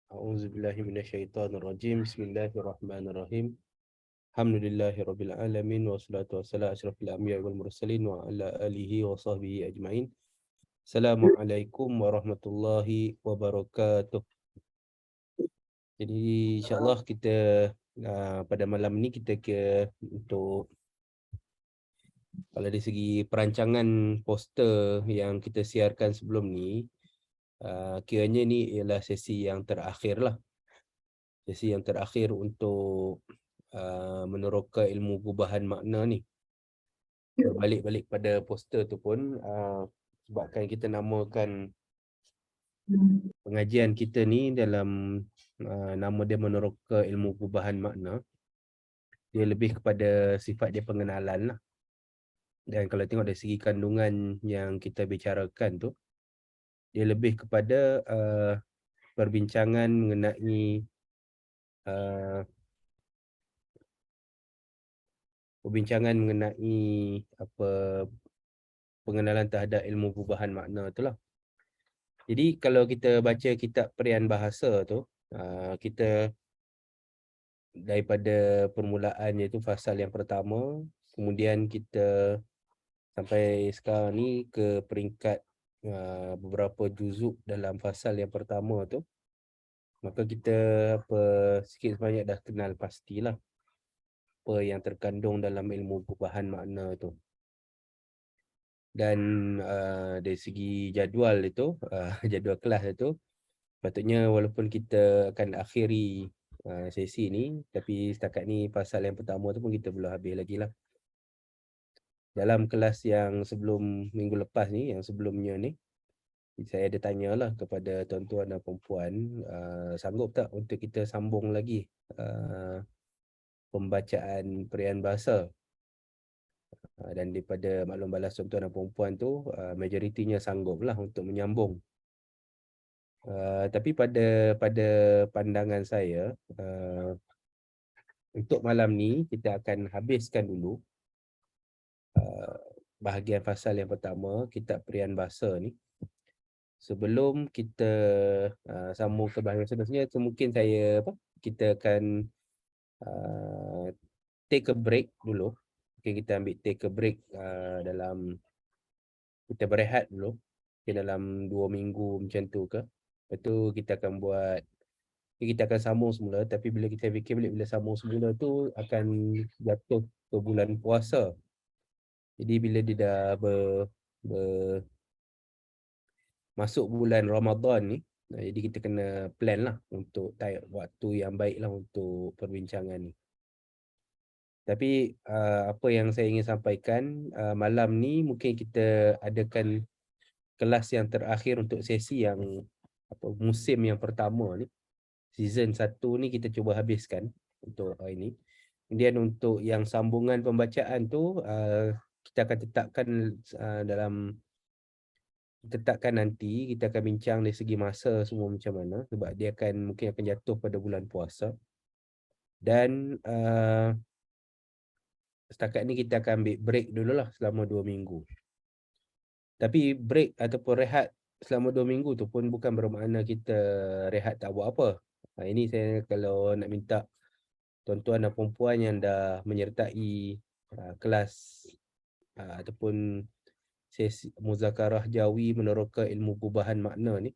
A'udzubillahi minasyaitonirrajim. Bismillahirrahmanirrahim. Alhamdulillahirabbil alamin wassalatu wassalamu asyrafil anbiya'i wal mursalin wa ala alihi wa sahbihi ajmain. Assalamualaikum warahmatullahi wabarakatuh. Jadi insya-Allah kita pada malam ni kita untuk kalau dari segi perancangan poster yang kita siarkan sebelum ni, kiranya ni ialah sesi yang terakhir lah. Sesi yang terakhir untuk meneroka ilmu gubahan makna ni. Berbalik-balik pada poster tu pun, sebabkan kita namakan pengajian kita ni dalam nama dia meneroka ilmu gubahan makna, dia lebih kepada sifat dia pengenalan lah. Dan kalau tengok dari segi kandungan yang kita bicarakan tu, dia lebih kepada perbincangan mengenai apa pengenalan terhadap ilmu gubahan makna tu lah. Jadi kalau kita baca kitab Perian Bahasa tu, kita daripada permulaan iaitu fasal yang pertama, kemudian kita sampai sekarang ni ke peringkat beberapa juzuk dalam fasal yang pertama tu, maka kita sikit sebanyak dah kenal pastilah apa yang terkandung dalam ilmu gubahan makna tu. Dan dari segi jadual itu, jadual kelas itu, patutnya walaupun kita akan akhiri sesi ni, tapi setakat ni pasal yang pertama tu pun kita belum habis lagi lah. Dalam kelas yang sebelum minggu lepas ni, yang sebelumnya ni, saya ada tanyalah kepada tuan-tuan dan perempuan, sanggup tak untuk kita sambung lagi pembacaan Perian Bahasa. Dan daripada maklum balas tuan-tuan dan perempuan tu, majoritinya sanggup lah untuk menyambung. Tapi pada pandangan saya, untuk malam ni kita akan habiskan dulu bahagian fasal yang pertama, kitab Perian Bahasa ni. Sebelum kita sambung ke bahagian seterusnya, mungkin kita akan take a break dulu. Okay, kita ambil take a break dalam, kita berehat dulu. Okay, dalam 2 minggu macam tu ke. Lepas tu kita akan sambung semula, tapi bila kita fikir bila sambung semula tu akan jatuh ke bulan puasa. Jadi bila dia dah masuk bulan Ramadan ni, jadi kita kena plan lah untuk waktu yang baik lah untuk perbincangan ni. Tapi apa yang saya ingin sampaikan, malam ni mungkin kita adakan kelas yang terakhir untuk sesi yang musim yang pertama ni. Season 1 ni kita cuba habiskan untuk hari ni. Kemudian untuk yang sambungan pembacaan tu, kita akan tetapkan nanti, kita akan bincang dari segi masa semua macam mana, sebab dia mungkin akan jatuh pada bulan puasa. Dan setakat ni kita akan ambil break dululah selama 2 minggu. Tapi break ataupun rehat selama 2 minggu tu pun bukan bermakna kita rehat tak buat apa. Ini saya kalau nak minta tuan-tuan dan perempuan yang dah menyertai kelas ataupun sesi muzakarah jawi meneroka ilmu gubahan makna ni,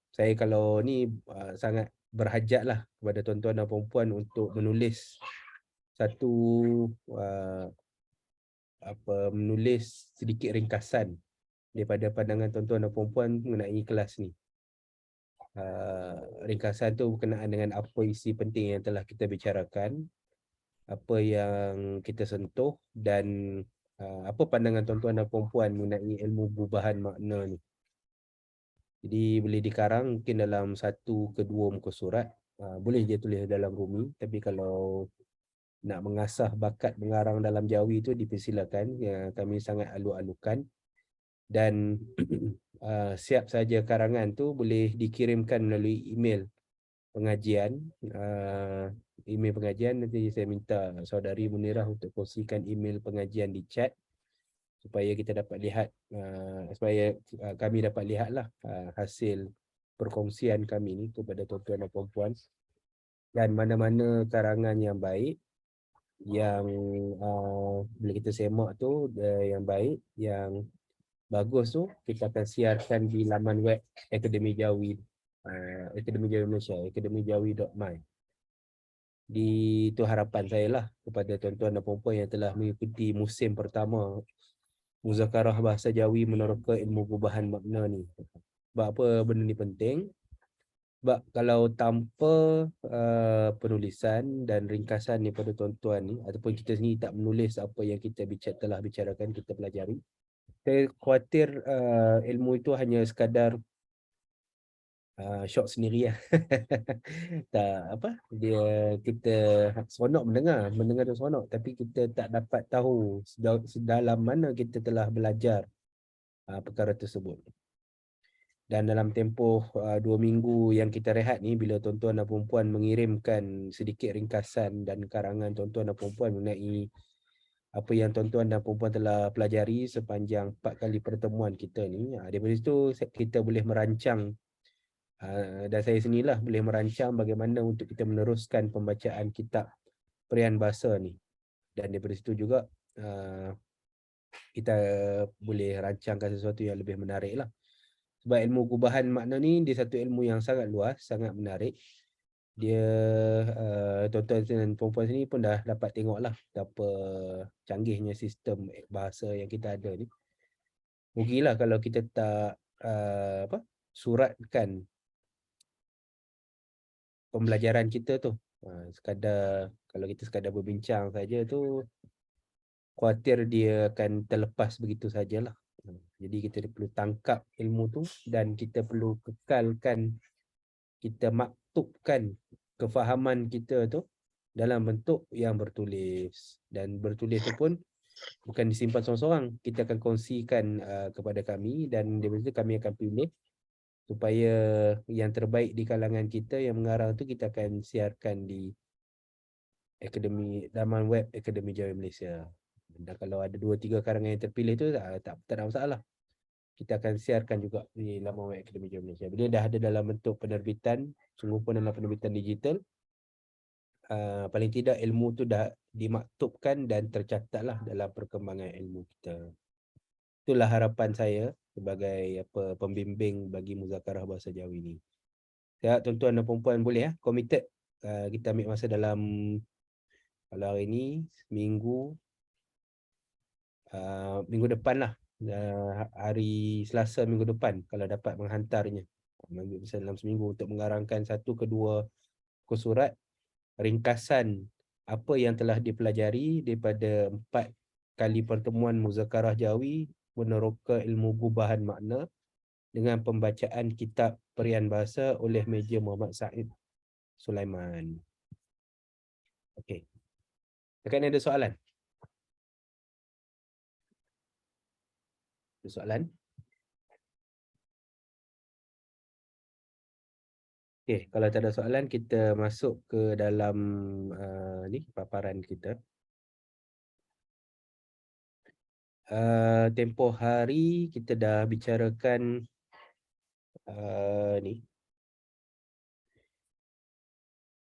saya kalau ni sangat berhajat lah kepada tuan-tuan dan perempuan untuk menulis menulis sedikit ringkasan daripada pandangan tuan-tuan dan perempuan mengenai kelas ni. Ringkasan tu berkenaan dengan apa isi penting yang telah kita bicarakan, apa yang kita sentuh, dan apa pandangan tuan-tuan dan perempuan mengenai ilmu gubahan makna ni. Jadi boleh dikarang mungkin dalam 1 ke 2 muka surat. Boleh je tulis dalam bumi, tapi kalau nak mengasah bakat mengarang dalam jawi tu dipersilakan. Kami sangat alu-alukan. Dan siap saja karangan tu boleh dikirimkan melalui email pengajian. Email pengajian nanti saya minta saudari Munirah untuk kongsikan email pengajian di chat supaya kita dapat lihat, supaya kami dapat lihatlah hasil perkongsian kami ni kepada tuan-tuan dan puan-puan, dan mana-mana karangan yang baik, yang bila kita semak tu yang baik, yang bagus tu, kita akan siarkan di laman web Akademi Jawi, Akademi Jawi Malaysia, akademijawi.my. Itu harapan saya lah kepada tuan-tuan dan puan-puan yang telah mengikuti musim pertama Muzakarah Bahasa Jawi Meneroka Ilmu Gubahan Makna ni. Sebab apa benda ni penting? Sebab kalau tanpa penulisan dan ringkasan daripada tuan-tuan ni, ataupun kita sendiri tak menulis apa yang kita telah bicarakan, kita pelajari, saya khawatir ilmu itu hanya sekadar syok sendiri lah. Tak apa, kita seronok mendengar tu seronok, tapi kita tak dapat tahu sedalam mana kita telah belajar perkara tersebut. Dan dalam tempoh 2 minggu yang kita rehat ni, bila tuan-tuan dan puan-puan mengirimkan sedikit ringkasan dan karangan tuan-tuan dan puan-puan mengenai apa yang tuan-tuan dan puan-puan telah pelajari sepanjang 4 kali pertemuan kita ni, daripada situ kita boleh merancang, dan saya sendirilah boleh merancang bagaimana untuk kita meneruskan pembacaan kitab Perian Bahasa ni. Dan daripada situ juga kita boleh rancangkan sesuatu yang lebih menarik lah. Sebab ilmu gubahan makna ni dia satu ilmu yang sangat luas, sangat menarik. Dia tuan-tuan dan puan-puan sini pun dah dapat tengok lah betapa canggihnya sistem bahasa yang kita ada ni. Rugilah kalau kita tak suratkan pembelajaran kita tu. Kalau kita sekadar berbincang saja tu, khawatir dia akan terlepas begitu sajalah. Jadi kita perlu tangkap ilmu tu dan kita perlu kekalkan, kita maktubkan kefahaman kita tu dalam bentuk yang bertulis. Dan bertulis tu pun bukan disimpan seorang-seorang, kita akan kongsikan kepada kami, dan daripada situ kami akan pilih supaya yang terbaik di kalangan kita yang mengarang tu kita akan siarkan di laman web Akademi Jawi Malaysia. Dan kalau ada 2-3 karangan yang terpilih tu tak ada masalah, kita akan siarkan juga di laman web Akademi Jawi Malaysia. Bila dah ada dalam bentuk penerbitan, sungguh pun dalam penerbitan digital, paling tidak ilmu tu dah dimaktubkan dan tercatatlah dalam perkembangan ilmu kita. Itulah harapan saya sebagai pembimbing bagi Muzakarah Bahasa Jawi ni. Ya, tuan-tuan dan puan-puan boleh committed. Kita ambil masa dalam, kalau hari ni minggu depan lah, hari Selasa minggu depan, kalau dapat menghantarnya, ambil masa dalam seminggu untuk mengarangkan 1 ke 2 surat ringkasan apa yang telah dipelajari daripada 4 kali pertemuan Muzakarah Jawi Meneroka Ilmu Gubahan Makna dengan pembacaan kitab Perian Bahasa oleh Meja Muhammad Said Sulaiman. Okey. Tekan ada soalan? Ada soalan? Okey, kalau tak ada soalan, kita masuk ke dalam paparan kita. Tempoh hari kita dah bicarakan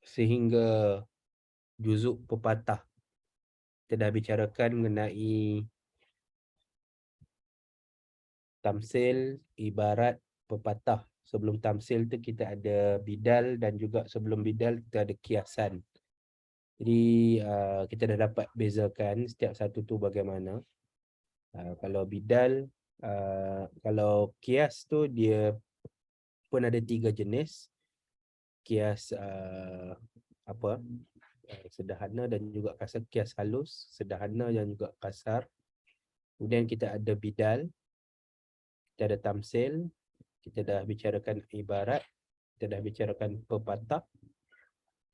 sehingga juzuk pepatah. Kita dah bicarakan mengenai tamsil, ibarat, pepatah. Sebelum tamsil tu kita ada bidal, dan juga sebelum bidal kita ada kiasan. Jadi kita dah dapat bezakan setiap satu tu bagaimana. Kalau bidal, kalau kias tu dia pun ada 3 jenis. Kias sederhana dan juga kasar, kias halus, sederhana dan juga kasar. Kemudian kita ada bidal, kita ada tamsil, kita dah bicarakan ibarat, kita dah bicarakan pepatah.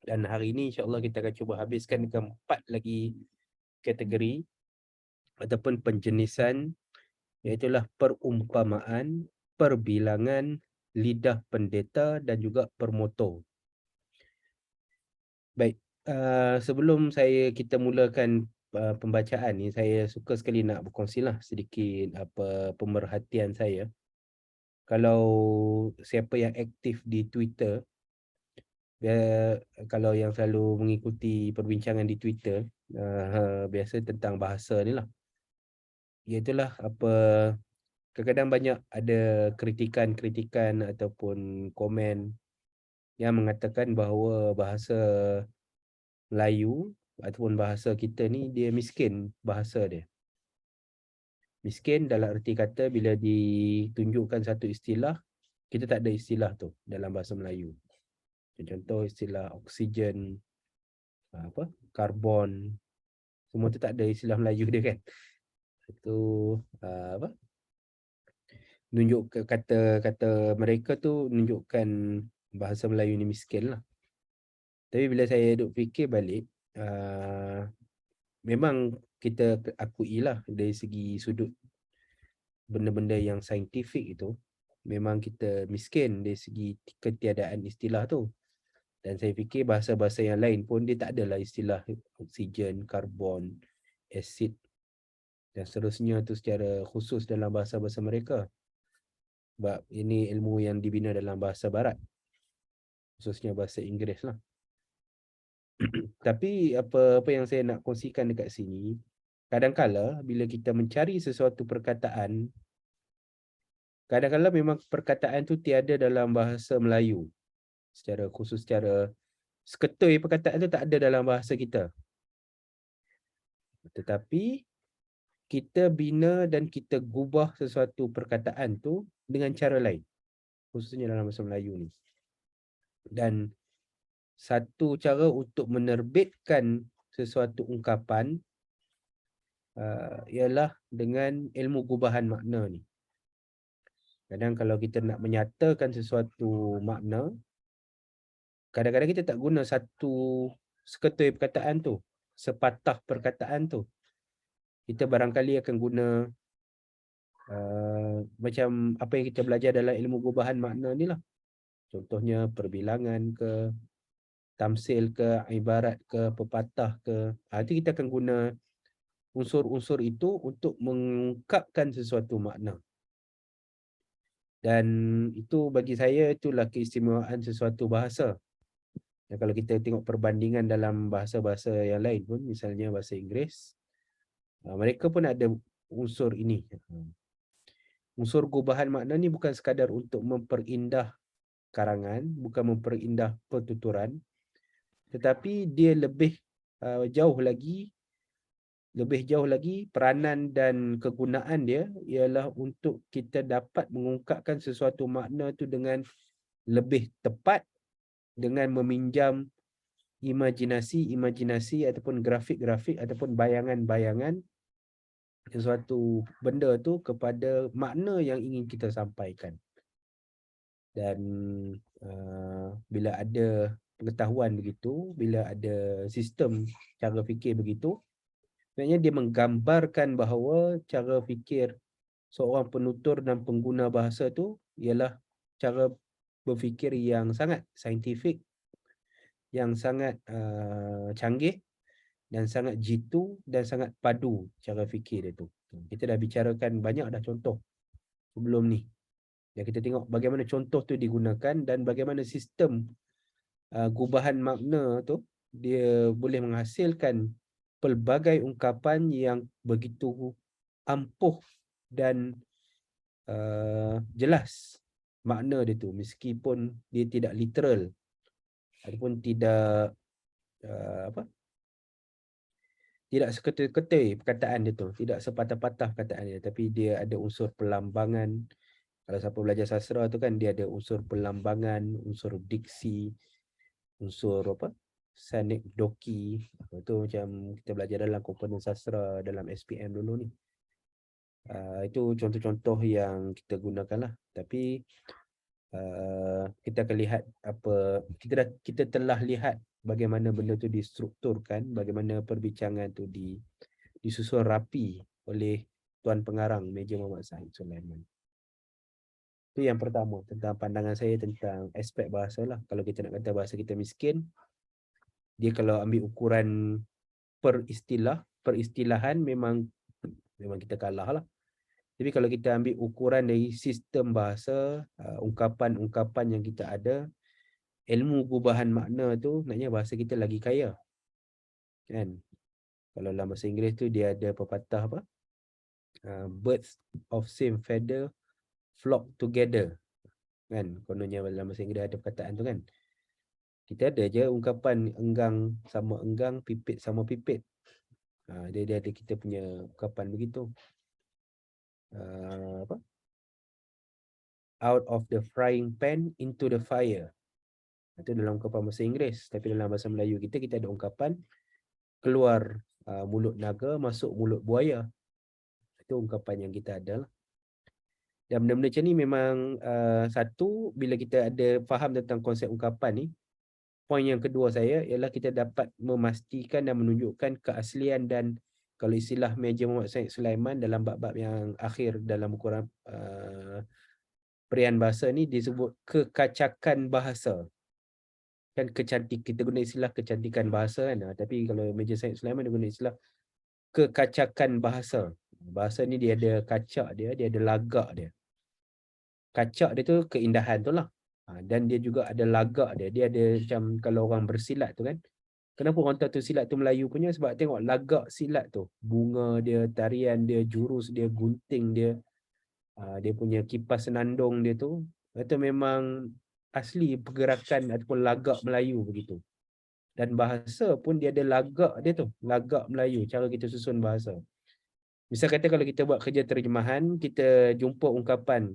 Dan hari ini insya-Allah kita akan cuba habiskan keempat lagi kategori ataupun penjenisan, iaitulah perumpamaan, perbilangan, lidah pendeta dan juga permoto. Baik, sebelum kita mulakan pembacaan ni, saya suka sekali nak berkongsilah sedikit pemerhatian saya kalau siapa yang aktif di Twitter, kalau yang selalu mengikuti perbincangan di Twitter, biasa tentang bahasa ni lah. Iaitulah apa, kadang-kadang banyak ada kritikan-kritikan ataupun komen yang mengatakan bahawa bahasa Melayu ataupun bahasa kita ni dia miskin bahasa dia. Miskin dalam erti kata bila ditunjukkan satu istilah, kita tak ada istilah tu dalam bahasa Melayu. Contoh istilah oksigen, apa, karbon, semua tu tak ada istilah Melayu dia kan. Itu apa? Nunjuk kata-kata mereka tu menunjukkan bahasa Melayu ni miskin lah. Tapi bila saya duk fikir balik, memang kita akui lah dari segi sudut benda-benda yang saintifik itu, memang kita miskin dari segi ketiadaan istilah tu. Dan saya fikir bahasa-bahasa yang lain pun dia tak adalah istilah oksigen, karbon, asid dan seterusnya tu secara khusus dalam bahasa-bahasa mereka. Sebab ini ilmu yang dibina dalam bahasa barat, khususnya bahasa Inggeris lah. Tapi apa yang saya nak kongsikan dekat sini, kadang-kala bila kita mencari sesuatu perkataan, kadang-kala memang perkataan tu tiada dalam bahasa Melayu. Secara khusus, secara seketui perkataan tu tak ada dalam bahasa kita. Tetapi kita bina dan kita gubah sesuatu perkataan tu dengan cara lain, khususnya dalam bahasa Melayu ni. Dan satu cara untuk menerbitkan sesuatu ungkapan ialah dengan ilmu gubahan makna ni. Kadang kalau kita nak menyatakan sesuatu makna, kadang-kadang kita tak guna satu seketui perkataan tu, sepatah perkataan tu. Kita barangkali akan guna macam apa yang kita belajar dalam ilmu gubahan makna ni lah. Contohnya perbilangan ke, tamsil ke, ibarat ke, pepatah ke. Itu kita akan guna unsur-unsur itu untuk mengungkapkan sesuatu makna. Dan itu bagi saya itulah keistimewaan sesuatu bahasa. Dan kalau kita tengok perbandingan dalam bahasa-bahasa yang lain pun, misalnya bahasa Inggeris, mereka pun ada unsur ini. Unsur gubahan makna ni bukan sekadar untuk memperindah karangan, bukan memperindah pertuturan, tetapi dia lebih jauh lagi peranan dan kegunaan dia ialah untuk kita dapat mengungkapkan sesuatu makna tu dengan lebih tepat, dengan meminjam imajinasi ataupun grafik-grafik ataupun bayangan-bayangan sesuatu benda tu kepada makna yang ingin kita sampaikan. Dan bila ada pengetahuan begitu, bila ada sistem cara fikir begitu, sebenarnya dia menggambarkan bahawa cara fikir seorang penutur dan pengguna bahasa tu ialah cara berfikir yang sangat saintifik, yang sangat canggih dan sangat jitu dan sangat padu cara fikir dia tu. Kita dah bicarakan banyak dah contoh sebelum ni. Dan kita tengok bagaimana contoh tu digunakan dan bagaimana sistem gubahan makna tu dia boleh menghasilkan pelbagai ungkapan yang begitu ampuh dan jelas makna dia tu, meskipun dia tidak literal ataupun tidak tidak seketui-ketui perkataan dia tu, tidak sepatah-patah perkataan dia, tapi dia ada unsur pelambangan. Kalau siapa belajar sastra tu kan dia ada unsur pelambangan, unsur diksi, unsur sanekdoki. Itu macam kita belajar dalam komponen sastra dalam SPM dulu ni. Itu contoh-contoh yang kita gunakan lah. Tapi kita akan lihat kita telah lihat bagaimana benda tu distrukturkan, bagaimana perbincangan tu disusun rapi oleh Tuan Pengarang Meja Muhammad Sahid Sulaiman. Itu yang pertama tentang pandangan saya tentang aspek bahasa lah. Kalau kita nak kata bahasa kita miskin, dia kalau ambil ukuran peristilahan memang kita kalah lah. Tapi kalau kita ambil ukuran dari sistem bahasa, ungkapan-ungkapan yang kita ada, ilmu gubahan makna tu maknanya bahasa kita lagi kaya. Kan? Kalau dalam bahasa Inggeris tu dia ada pepatah apa? Birds of same feather flock together. Kan? Kononnya dalam bahasa Inggeris ada perkataan tu kan. Kita ada je ungkapan enggang sama enggang, pipit sama pipit. Dia ada kita punya ungkapan begitu. Apa? Out of the frying pan into the fire. Itu dalam ungkapan bahasa Inggeris. Tapi dalam bahasa Melayu kita ada ungkapan keluar mulut naga, masuk mulut buaya. Itu ungkapan yang kita ada lah. Dan benda-benda macam ni memang satu, bila kita ada faham tentang konsep ungkapan ni, poin yang kedua saya ialah kita dapat memastikan dan menunjukkan keaslian dan kalau istilah Meja Muhammad Said Sulaiman dalam bab-bab yang akhir dalam buku Perian Bahasa ni disebut kekacakan bahasa. Kan kecantik, kita guna istilah kecantikan bahasa kan. Tapi kalau Meja Said Sulaiman dia guna istilah kekacakan bahasa. Bahasa ni dia ada kacak dia ada lagak dia. Kacak dia tu keindahan tu lah. Dan dia juga ada lagak dia. Dia ada macam kalau orang bersilat tu kan. Kenapa orang tahu tu silat tu Melayu punya? Sebab tengok lagak silat tu. Bunga dia, tarian dia, jurus dia, gunting dia. Dia punya kipas senandung dia tu. Itu memang asli pergerakan ataupun lagak Melayu begitu. Dan bahasa pun dia ada lagak dia tu. Lagak Melayu. Cara kita susun bahasa. Misal kata kalau kita buat kerja terjemahan, kita jumpa ungkapan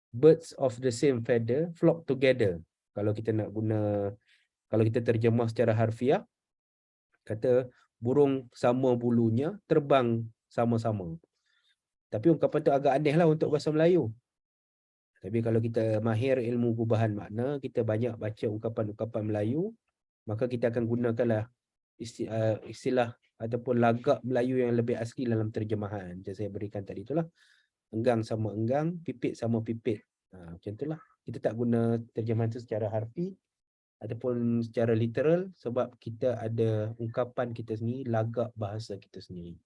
birds of the same feather flock together. Kalau kita nak guna, kalau kita terjemah secara harfiah, kata burung sama bulunya terbang sama-sama. Tapi ungkapan tu agak aneh lah untuk bahasa Melayu. Tapi kalau kita mahir ilmu gubahan makna, kita banyak baca ungkapan-ungkapan Melayu, maka kita akan gunakanlah istilah ataupun lagak Melayu yang lebih asli dalam terjemahan. Macam saya berikan tadi itulah. Enggang sama enggang, pipit sama pipit. Macam itulah. Kita tak guna terjemahan itu secara harfi ataupun secara literal sebab kita ada ungkapan kita sendiri, lagak bahasa kita sendiri.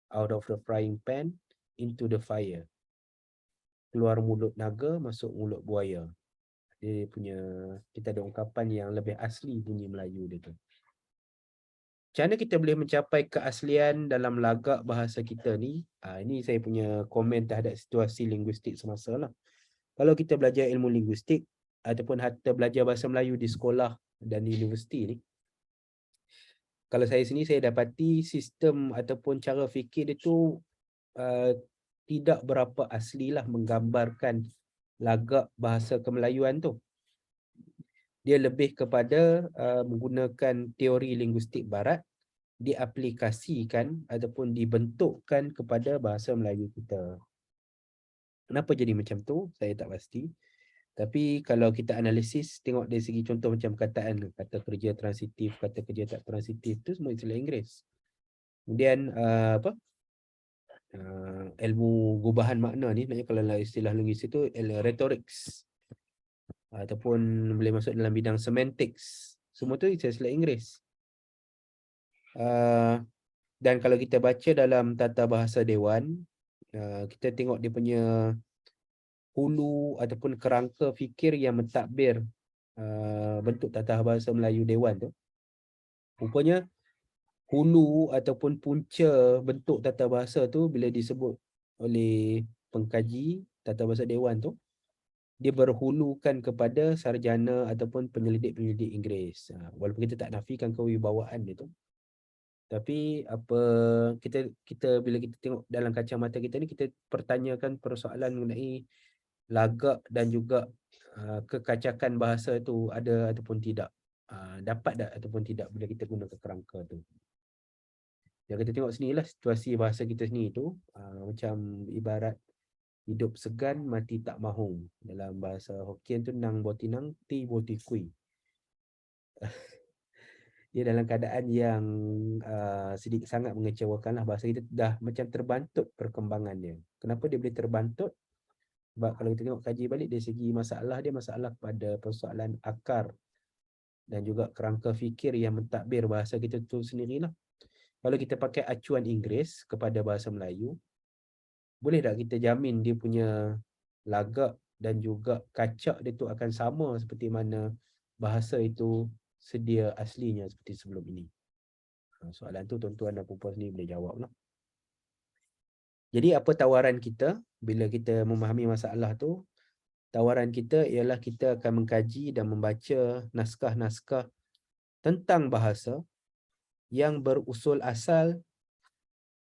Out of the frying pan into the fire. Keluar mulut naga, masuk mulut buaya. Dia punya, kita ada ungkapan yang lebih asli bunyi Melayu dia tu. Macam mana kita boleh mencapai keaslian dalam lagak bahasa kita ni? Ini saya punya komen terhadap situasi linguistik semasa lah. Kalau kita belajar ilmu linguistik ataupun hatta belajar bahasa Melayu di sekolah dan di universiti ni, kalau saya sini saya dapati sistem ataupun cara fikir dia tu tidak berapa asli lah menggambarkan lagak bahasa kemelayuan tu. Dia lebih kepada menggunakan teori linguistik barat diaplikasikan ataupun dibentukkan kepada bahasa Melayu kita. Kenapa jadi macam tu? Saya tak pasti. Tapi kalau kita analisis, tengok dari segi contoh macam perkataan, kata kerja transitif, kata kerja tak transitif, tu semua istilah Inggeris. Kemudian ilmu gubahan makna ni, maknanya kalau istilah linguistik tu rhetorics ataupun boleh masuk dalam bidang semantics. Semua tu istilah Inggeris. Dan kalau kita baca dalam tata bahasa dewan, kita tengok dia punya hulu ataupun kerangka fikir yang mentadbir bentuk tata bahasa Melayu dewan tu. Rupanya hulu ataupun punca bentuk tata bahasa tu bila disebut oleh pengkaji tata bahasa dewan tu, dia berhulukan kepada sarjana ataupun penyelidik-penyelidik Inggeris. Walaupun kita tak nafikan kewibawaan dia tu. Tapi apa kita bila kita tengok dalam kacamata kita ni, kita pertanyakan persoalan mengenai lagak dan juga kekacakan bahasa tu ada ataupun tidak. Dapat tak ataupun tidak bila kita guna kerangka tu. Yang kita tengok sini lah situasi bahasa kita sini tu macam ibarat hidup segan mati tak mahu. Dalam bahasa Hokkien tu nang botinang ti botikui. Dia dalam keadaan yang sedikit sangat mengecewakan lah. Bahasa kita dah macam terbantut perkembangannya. Kenapa dia boleh terbantut? Sebab kalau kita tengok kaji balik dari segi masalah, dia masalah pada persoalan akar dan juga kerangka fikir yang mentadbir bahasa kita tu sendirilah. Kalau kita pakai acuan Inggeris kepada bahasa Melayu, boleh tak kita jamin dia punya lagak dan juga kacak dia tu akan sama seperti mana bahasa itu sedia aslinya seperti sebelum ini? Soalan tu tuan-tuan dan puan-puan sendiri boleh jawab lah. Jadi apa tawaran kita bila kita memahami masalah tu? Tawaran kita ialah kita akan mengkaji dan membaca naskah-naskah tentang bahasa yang berusul asal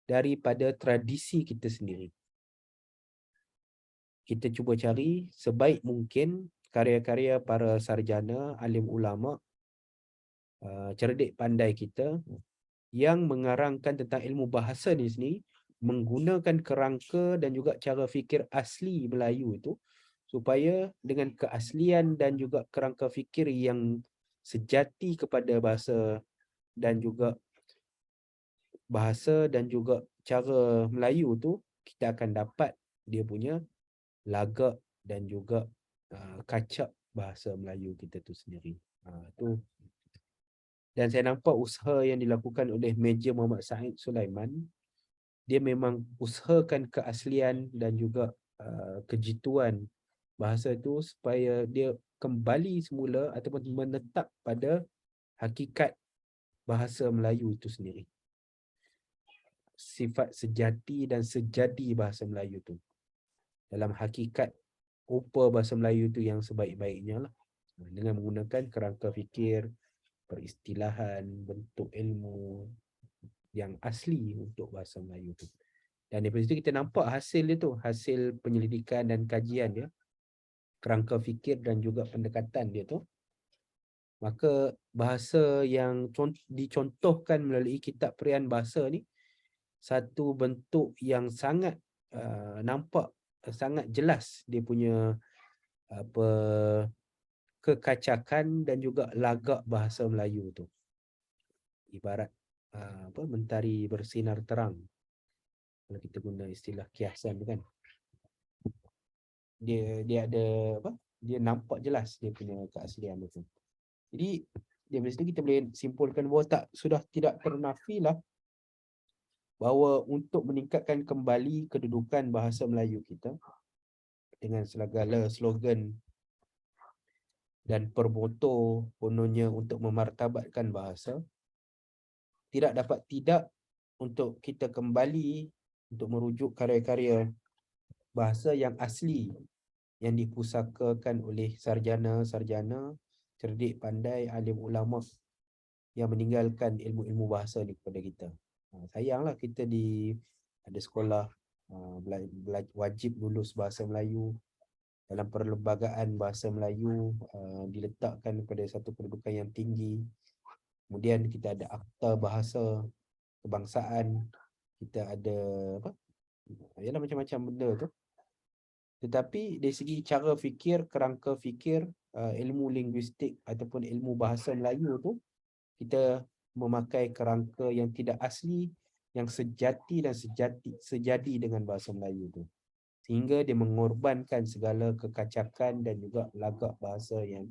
daripada tradisi kita sendiri. Kita cuba cari sebaik mungkin karya-karya para sarjana, alim ulama, cerdik pandai kita yang mengarangkan tentang ilmu bahasa ni sendiri menggunakan kerangka dan juga cara fikir asli Melayu itu supaya dengan keaslian dan juga kerangka fikir yang sejati kepada bahasa dan juga cara Melayu tu, kita akan dapat dia punya lagak dan juga kacak bahasa Melayu kita tu sendiri. Tu. Dan saya nampak usaha yang dilakukan oleh Meja Muhammad Said Sulaiman, dia memang usahakan keaslian dan juga kejituan bahasa itu supaya dia kembali semula ataupun menetap pada hakikat bahasa Melayu itu sendiri. Sifat sejati dan sejadi bahasa Melayu itu. Dalam hakikat rupa bahasa Melayu itu yang sebaik-baiknya lah. Dengan menggunakan kerangka fikir, peristilahan, bentuk ilmu yang asli untuk bahasa Melayu itu. Dan daripada situ kita nampak hasil dia tu, hasil penyelidikan dan kajian dia, kerangka fikir dan juga pendekatan dia tu. Maka bahasa yang dicontohkan melalui kitab Perian Bahasa ni satu bentuk yang sangat nampak sangat jelas dia punya apa kekacakan dan juga lagak bahasa Melayu tu. Ibarat mentari bersinar terang. Kalau kita guna istilah kiasan tu kan. Dia ada dia nampak jelas dia punya keaslian tu. Jadi dari situ kita boleh simpulkan bahawa sudah tidak ternafilah bahawa untuk meningkatkan kembali kedudukan bahasa Melayu kita dengan segala slogan dan permoto kononnya untuk memartabatkan bahasa, tidak dapat tidak untuk kita kembali untuk merujuk karya-karya bahasa yang asli yang dipusakakan oleh sarjana-sarjana, cerdik pandai, alim ulama yang meninggalkan ilmu-ilmu bahasa ni kepada kita. Sayanglah kita ada sekolah wajib lulus bahasa Melayu, dalam perlembagaan bahasa Melayu diletakkan pada satu kedudukan yang tinggi. Kemudian kita ada akta bahasa kebangsaan, kita ada ialah macam-macam benda tu. Tetapi dari segi cara fikir, kerangka fikir, ilmu linguistik ataupun ilmu bahasa Melayu tu, kita memakai kerangka yang tidak asli, yang sejati dan sejadi dengan bahasa Melayu tu. Sehingga dia mengorbankan segala kekacakan dan juga lagak bahasa yang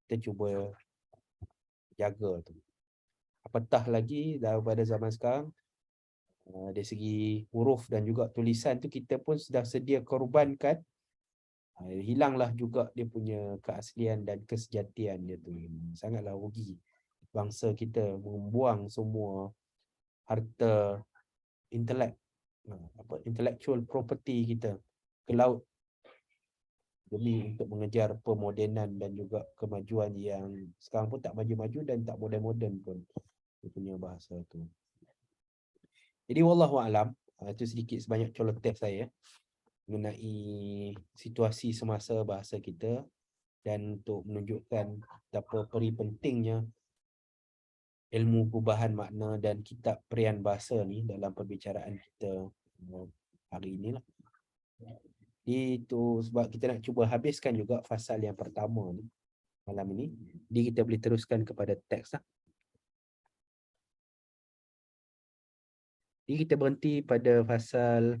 kita cuba jaga tu. Apatah lagi daripada zaman sekarang, dari segi huruf dan juga tulisan tu kita pun sudah sedia korbankan, hilanglah juga dia punya keaslian dan kesejatian dia tu. Sangatlah rugi bangsa kita membuang semua harta intellectual property kita ke laut demi untuk mengejar pemodenan dan juga kemajuan yang sekarang pun tak maju-maju dan tak moden-moden pun dia punya bahasa tu. Jadi wallahu alam, itu sedikit sebanyak coloteh saya mengenai situasi semasa bahasa kita dan untuk menunjukkan betapa peri pentingnya ilmu perubahan makna dan kitab Perian Bahasa ni dalam perbicaraan kita hari inilah. Itu sebab kita nak cuba habiskan juga fasal yang pertama ni malam ini. Jadi kita boleh teruskan kepada teks lah. Jadi kita berhenti pada fasal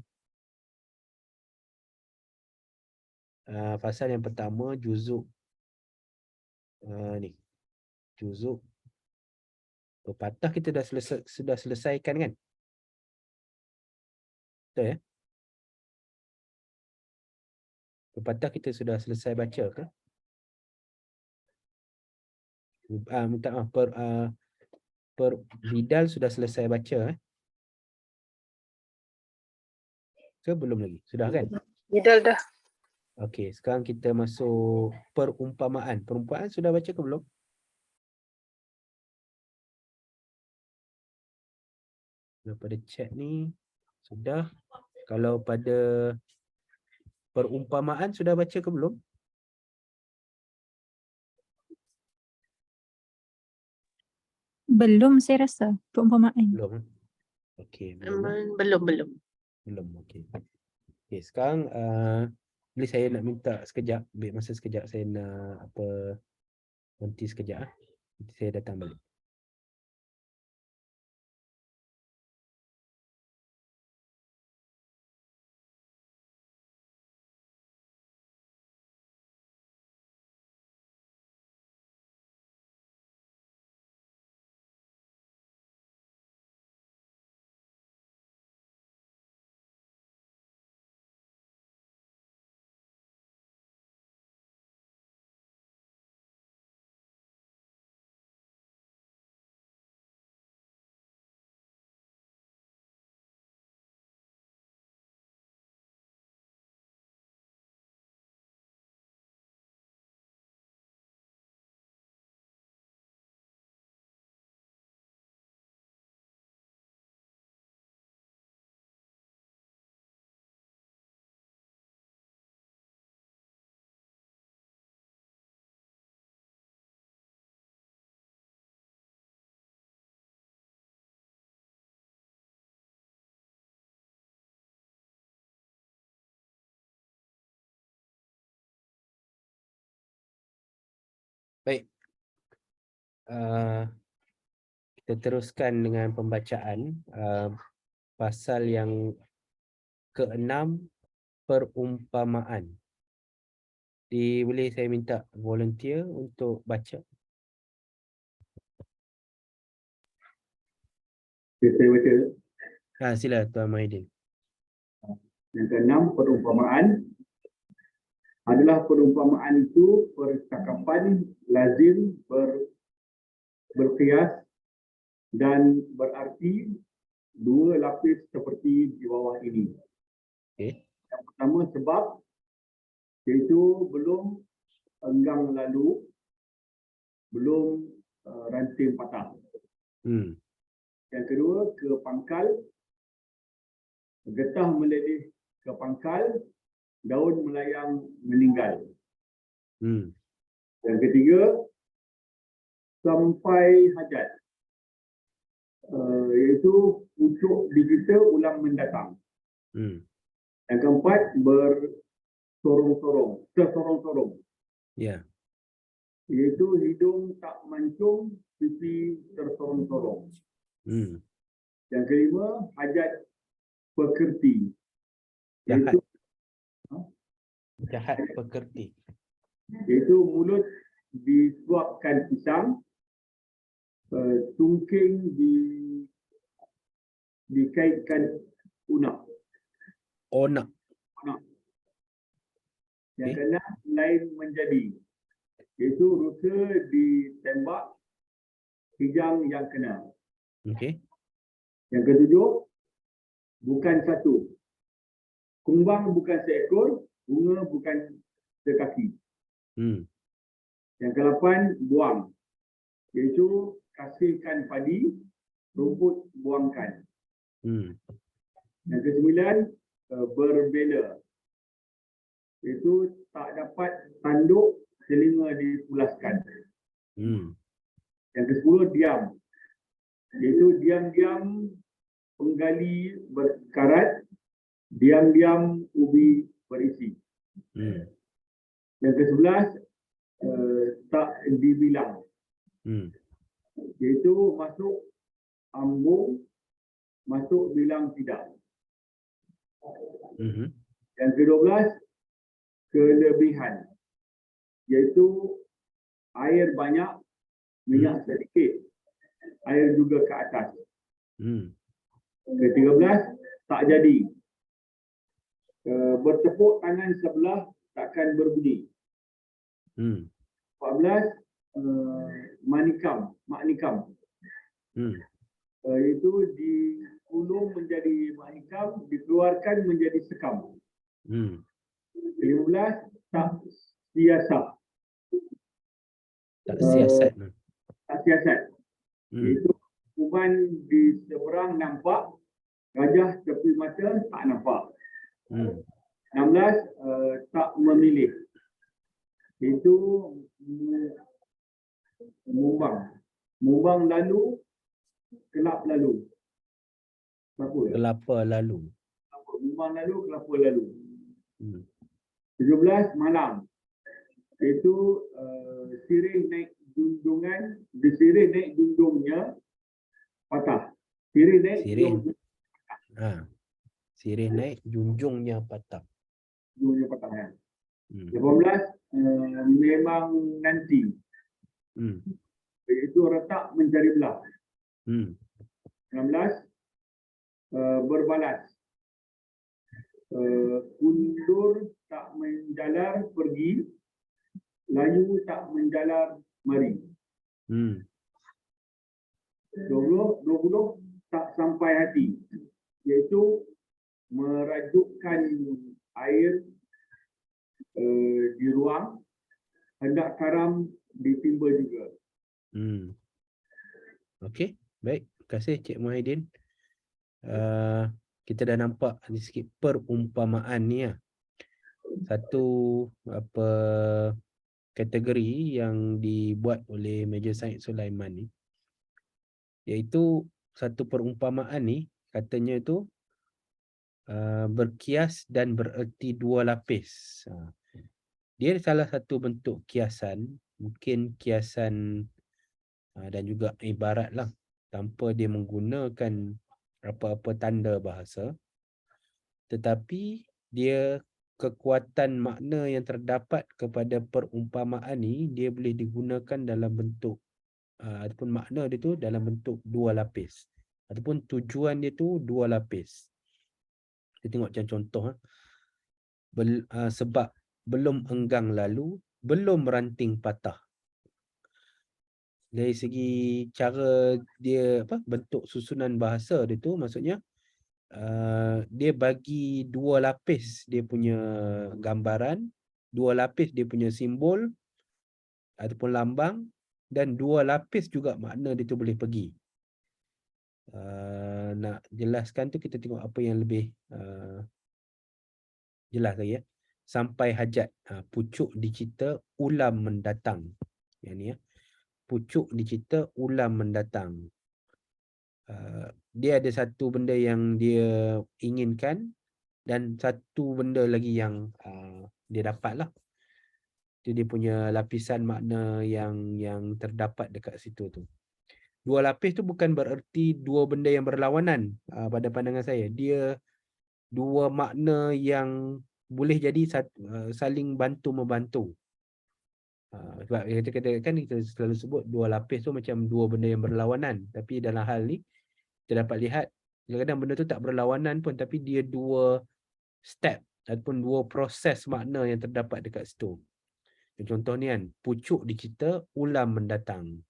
yang pertama, juzuk juzuk pepatah kita sudah selesaikan kan? Betul ya? Pepatah kita sudah selesai baca ke? Minta maaf, per bidal sudah selesai baca ke belum lagi? Sudah kan? Bidal dah. Okey, sekarang kita masuk perumpamaan. Perumpamaan sudah baca ke belum? Kalau pada chat ni sudah. Kalau pada perumpamaan sudah baca ke belum? Belum saya rasa perumpamaan. Belum. Okey, belum. Belum. Belum. Okey. Okey, sekarang boleh saya nak minta sekejap, ambil masa sekejap, saya nak berhenti sekejap. Nanti saya datang balik. Baik. Kita teruskan dengan pembacaan pasal yang ke-6, perumpamaan. Boleh saya minta volunteer untuk baca? Saya baca. Sila Tuan Mahidin. Yang ke-6, perumpamaan. Adalah perumpamaan itu percakapan lazim berkias dan berarti dua lapis seperti di bawah ini. Okey. Yang pertama sebab, iaitu belum enggang lalu, belum ranting patah. Yang kedua, ke pangkal, getah meleleh ke pangkal, daun melayang meninggal. Yang ketiga, sampai hajat, iaitu pucuk digital ulang mendatang. Yang keempat, tersorong-sorong, Ya. iaitu hidung tak mancung, pipi tersorong-sorong. Yang kelima, hajat pekerti, Jahat. Jahat pekerti. iaitu mulut disuapkan pisang, tungking dikaitkan unak. Onak. Yang keenam, lain menjadi, iaitu rusa ditembak, hijang yang kena. Okey. Yang ketujuh, bukan satu, kumbang bukan seekor, bunga bukan sekaki. Yang ke-8, buang, iaitu kasihkan padi, rumput buangkan. Yang ke-9, berbela, iaitu tak dapat tanduk, telinga dipulaskan. Yang ke-10, diam, iaitu diam-diam penggali berkarat, diam-diam ubi berisi. Yang ke-11, tak dibilang, iaitu masuk ambung, masuk bilang tidak. Yang ke-12, kelebihan, iaitu air banyak, minyak sedikit, air juga ke atas. Ke-13, tak jadi, bertepuk tangan sebelah takkan berbunyi. 14 manikam, maknikam. Itu dikulung menjadi maknikam, dikeluarkan menjadi sekam. 15 tak siasat. Tak siasat. Tak siasat. Iaitu kuman di seberang nampak, gajah tepi mata tak nampak. 16 tak memilih. Itu mumbang. Mumbang lalu, kelap lalu. Kelapa lalu. Mumbang lalu, kelapa lalu. 17 malam. Itu sirih naik junjungan, disirih naik junjungnya patah. Sirih naik junjungnya sirih naik junjungnya patah. junjungnya patah. 18 memang nanti. Itu retak mencari belah. 16 berbalas. Kundur tak menjalar pergi, layu tak menjalar mari. 20 tak sampai hati, iaitu merajukkan air di ruang, hendak karam ditimba juga. Okey, baik. Terima kasih Cik Muhyiddin. Kita dah nampak ada sikit perumpamaan ni ya. Satu kategori yang dibuat oleh Major Said Sulaiman ni, iaitu satu perumpamaan ni katanya itu berkias dan bererti dua lapis. Dia salah satu bentuk kiasan, mungkin kiasan dan juga ibarat lah, tanpa dia menggunakan apa-apa tanda bahasa, tetapi dia kekuatan makna yang terdapat kepada perumpamaan ni dia boleh digunakan dalam bentuk ataupun makna dia tu dalam bentuk dua lapis, ataupun tujuan dia tu dua lapis. Kita tengok macam contoh sebab belum enggang lalu, belum ranting patah. Dari segi cara dia bentuk susunan bahasa dia tu, maksudnya dia bagi dua lapis dia punya gambaran, dua lapis dia punya simbol ataupun lambang, dan dua lapis juga makna dia tu boleh pergi. Nak jelaskan tu kita tengok apa yang lebih jelas lagi ya. Sampai hajat, pucuk dicipta ulam mendatang. Yang ni ya. Pucuk dicipta ulam mendatang. Dia ada satu benda yang dia inginkan dan satu benda lagi yang dia dapat lah. Itu dia punya lapisan makna yang terdapat dekat situ tu. Dua lapis tu bukan bererti dua benda yang berlawanan pada pandangan saya. Dia dua makna yang boleh jadi saling bantu-membantu. Sebab kita selalu sebut dua lapis tu macam dua benda yang berlawanan. Tapi dalam hal ni kita dapat lihat kadang-kadang benda tu tak berlawanan pun, tapi dia dua step ataupun dua proses makna yang terdapat dekat situ. Contoh ni kan, pucuk dicipta, ulam mendatang.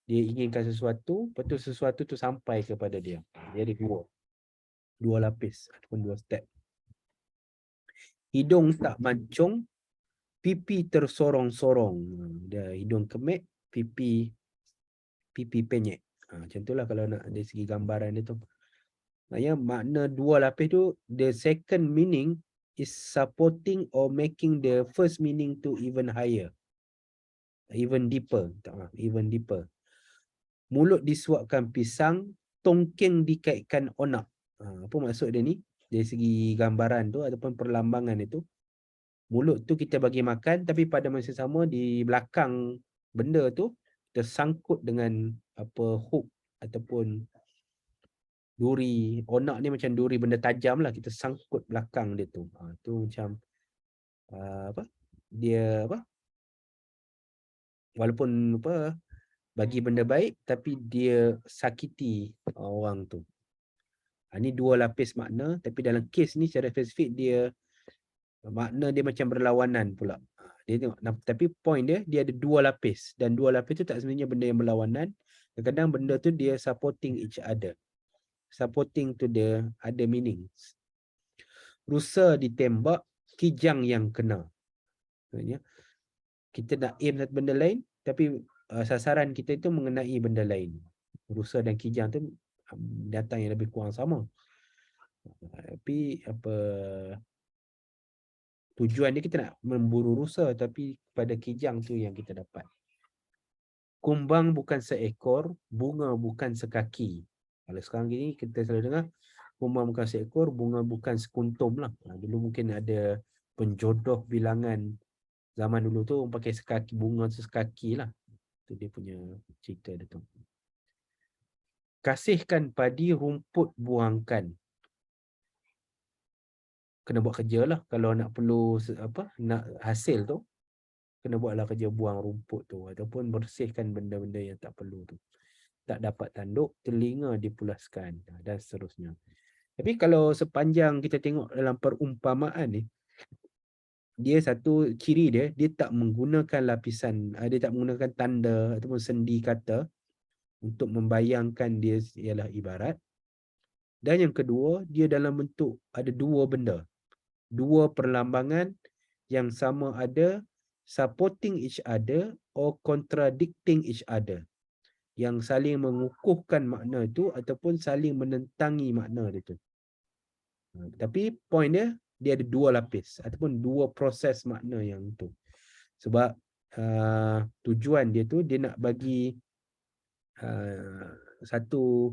Dia inginkan sesuatu, lepas tu sesuatu tu sampai kepada dia. Dia ada dua lapis ataupun dua step. Hidung tak mancung, pipi tersorong-sorong. Dia hidung kemik, pipi penyek. Macam itulah kalau nak dari segi gambaran dia tu. Maksudnya makna dua lapis tu, the second meaning is supporting or making the first meaning to even higher. Even deeper. Even deeper. Mulut disuapkan pisang, tongking dikaitkan onak. Apa maksud dia ni? Dari segi gambaran tu ataupun perlambangan itu. Mulut tu kita bagi makan, tapi pada masa sama di belakang benda tu tersangkut dengan hook ataupun duri. Onak ni macam duri benda tajam lah, kita sangkut belakang dia tu. Tu macam dia walaupun bagi benda baik tapi dia sakiti orang tu. Ini dua lapis makna, tapi dalam kes ni secara spesifik dia Makna dia macam berlawanan pula. Dia tengok, tapi point dia ada dua lapis, dan dua lapis tu tak sebenarnya benda yang berlawanan. Kadang-kadang benda tu dia supporting each other. Supporting tu dia ada meaning. Rusa ditembak, kijang yang kena. Maksudnya kita nak aim satu benda lain, tapi sasaran kita itu mengenai benda lain. Rusa dan kijang tu datang yang lebih kurang sama. Tapi tujuan dia kita nak memburu rusa, tapi pada kijang tu yang kita dapat. Kumbang bukan seekor, bunga bukan sekaki. Kalau sekarang gini kita selalu dengar kumbang bukan seekor, bunga bukan sekuntum lah. Dulu mungkin ada penjodoh bilangan zaman dulu tu pakai sekaki, bunga tu sekaki lah. Itu dia punya cerita dia tu. Kasihkan padi, rumput buangkan. Kena buat kerja lah. Kalau nak perlu nak hasil tu, kena buatlah kerja buang rumput tu, ataupun bersihkan benda-benda yang tak perlu tu. Tak dapat tanduk, telinga dipulaskan, dan seterusnya. Tapi kalau sepanjang kita tengok dalam perumpamaan ni, dia satu ciri dia tak menggunakan lapisan, dia tak menggunakan tanda ataupun sendi kata untuk membayangkan dia ialah ibarat. Dan yang kedua, dia dalam bentuk ada dua benda, dua perlambangan yang sama ada supporting each other or contradicting each other, yang saling mengukuhkan makna itu ataupun saling menentangi makna itu. Tapi point dia ada dua lapis ataupun dua proses makna yang itu. Sebab tujuan dia tu dia nak bagi satu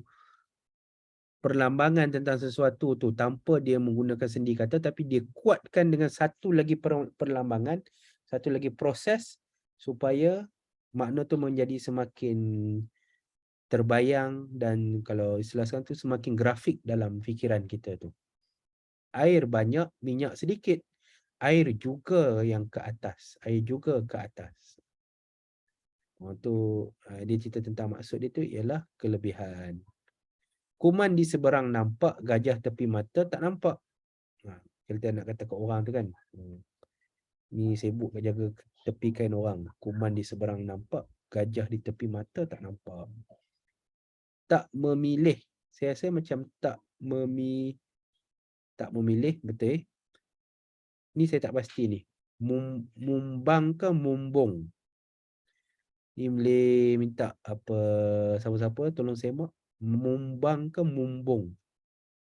perlambangan tentang sesuatu tu tanpa dia menggunakan sendi kata, tapi dia kuatkan dengan satu lagi perlambangan, satu lagi proses, supaya makna tu menjadi semakin terbayang, dan kalau istilah sekarang tu semakin grafik dalam fikiran kita tu. Air banyak, minyak sedikit. Air juga yang ke atas, air juga ke atas. Dia cerita tentang maksud dia tu ialah kelebihan. Kuman di seberang nampak, gajah tepi mata tak nampak. Kita nak kata ke orang tu kan, ni sibuk jaga tepi kain orang. Kuman di seberang nampak, gajah di tepi mata tak nampak. Tak memilih. Saya rasa macam tak memilih, betul? Ni saya tak pasti ni. Mumbang ke mumbung? Ni boleh minta siapa-siapa tolong semak. Mumbang ke mumbung?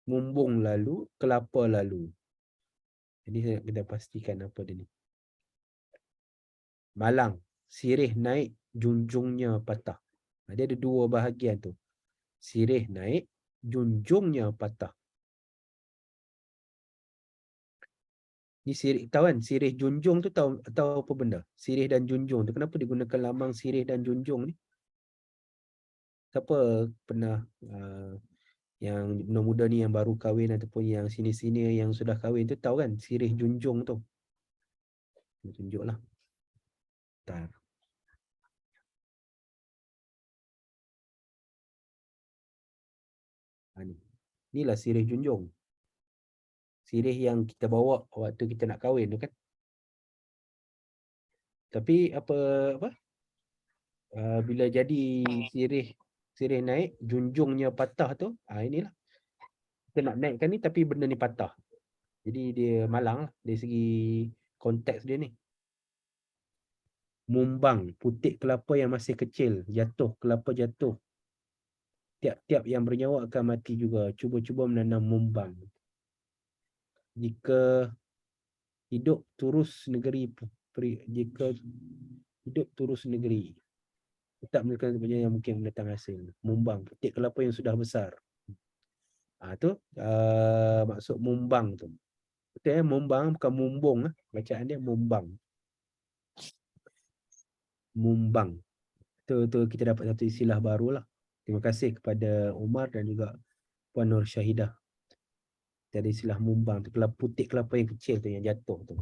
Mumbung lalu, kelapa lalu. Jadi saya nak kena pastikan apa dia ni. Malang, sirih naik, junjungnya patah. Dia ada dua bahagian tu. Sirih naik, junjungnya patah. Ni sirih, tahu kan? Sirih junjung tu tahu apa benda? Sirih dan junjung tu. Kenapa digunakan lambang sirih dan junjung ni? Siapa pernah yang muda-muda ni yang baru kahwin ataupun yang sini-sini yang sudah kahwin tu tahu kan sirih junjung tu? Tunjuklah. Bentar. Inilah sirih junjung. Sirih yang kita bawa waktu kita nak kahwin tu kan. Tapi bila jadi sirih naik, junjungnya patah tu, inilah. Kita nak naikkan ni tapi benda ni patah. Jadi dia malang lah dari segi konteks dia ni. Mumbang, putik kelapa yang masih kecil, jatuh, kelapa jatuh. Tiap-tiap yang bernyawa akan mati juga. Cuba-cuba menanam mumbang. Jika hidup turus negeri, tak melakukan sebenarnya yang mungkin mendatang hasil. Mumbang, putik kelapa yang sudah besar. Tu maksud mumbang tu. Betul mumbang bukan mumbung. Bacaan dia mumbang. Mumbang. Tu kita dapat satu istilah baru lah. Terima kasih kepada Umar dan juga Puan Nur Syahidah. Ada istilah mumbang tu, putik kelapa yang kecil tu yang jatuh tu.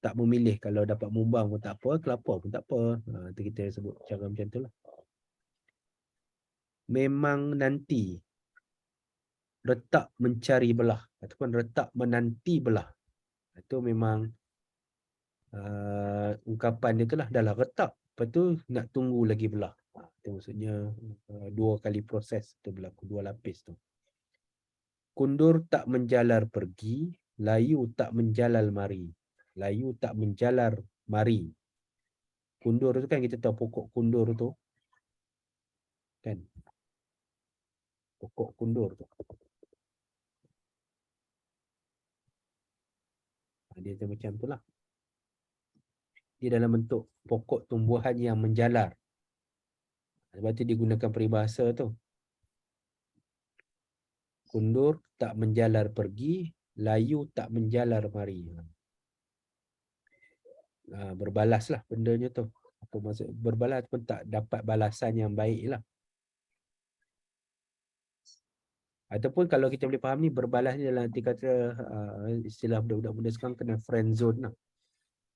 Tak memilih, kalau dapat mumbang pun tak apa, kelapa pun tak apa. Tu kita sebut cara macam tu lah. Memang nanti, retak mencari belah ataupun retak menanti belah. Itu memang ungkapan dia tu lah, dah lah retak. Lepas tu nak tunggu lagi belah. Itu maksudnya 2 kali proses tu berlaku, 2 lapis tu. Kundur tak menjalar pergi, layu tak menjalar mari. Layu tak menjalar mari. Kundur tu kan kita tahu pokok kundur tu. Kan? Pokok kundur tu. Dia tu macam tu lah. Dia dalam bentuk pokok tumbuhan yang menjalar. Sebab tu digunakan peribahasa tu. Kundur tak menjalar pergi, layu tak menjalar mari. Berbalas lah bendanya tu. Apa maksud berbalas pun tak dapat balasan yang baik lah. Ataupun kalau kita boleh faham ni, berbalas ni dalam arti kata istilah budak-budak muda sekarang kena friend zone lah.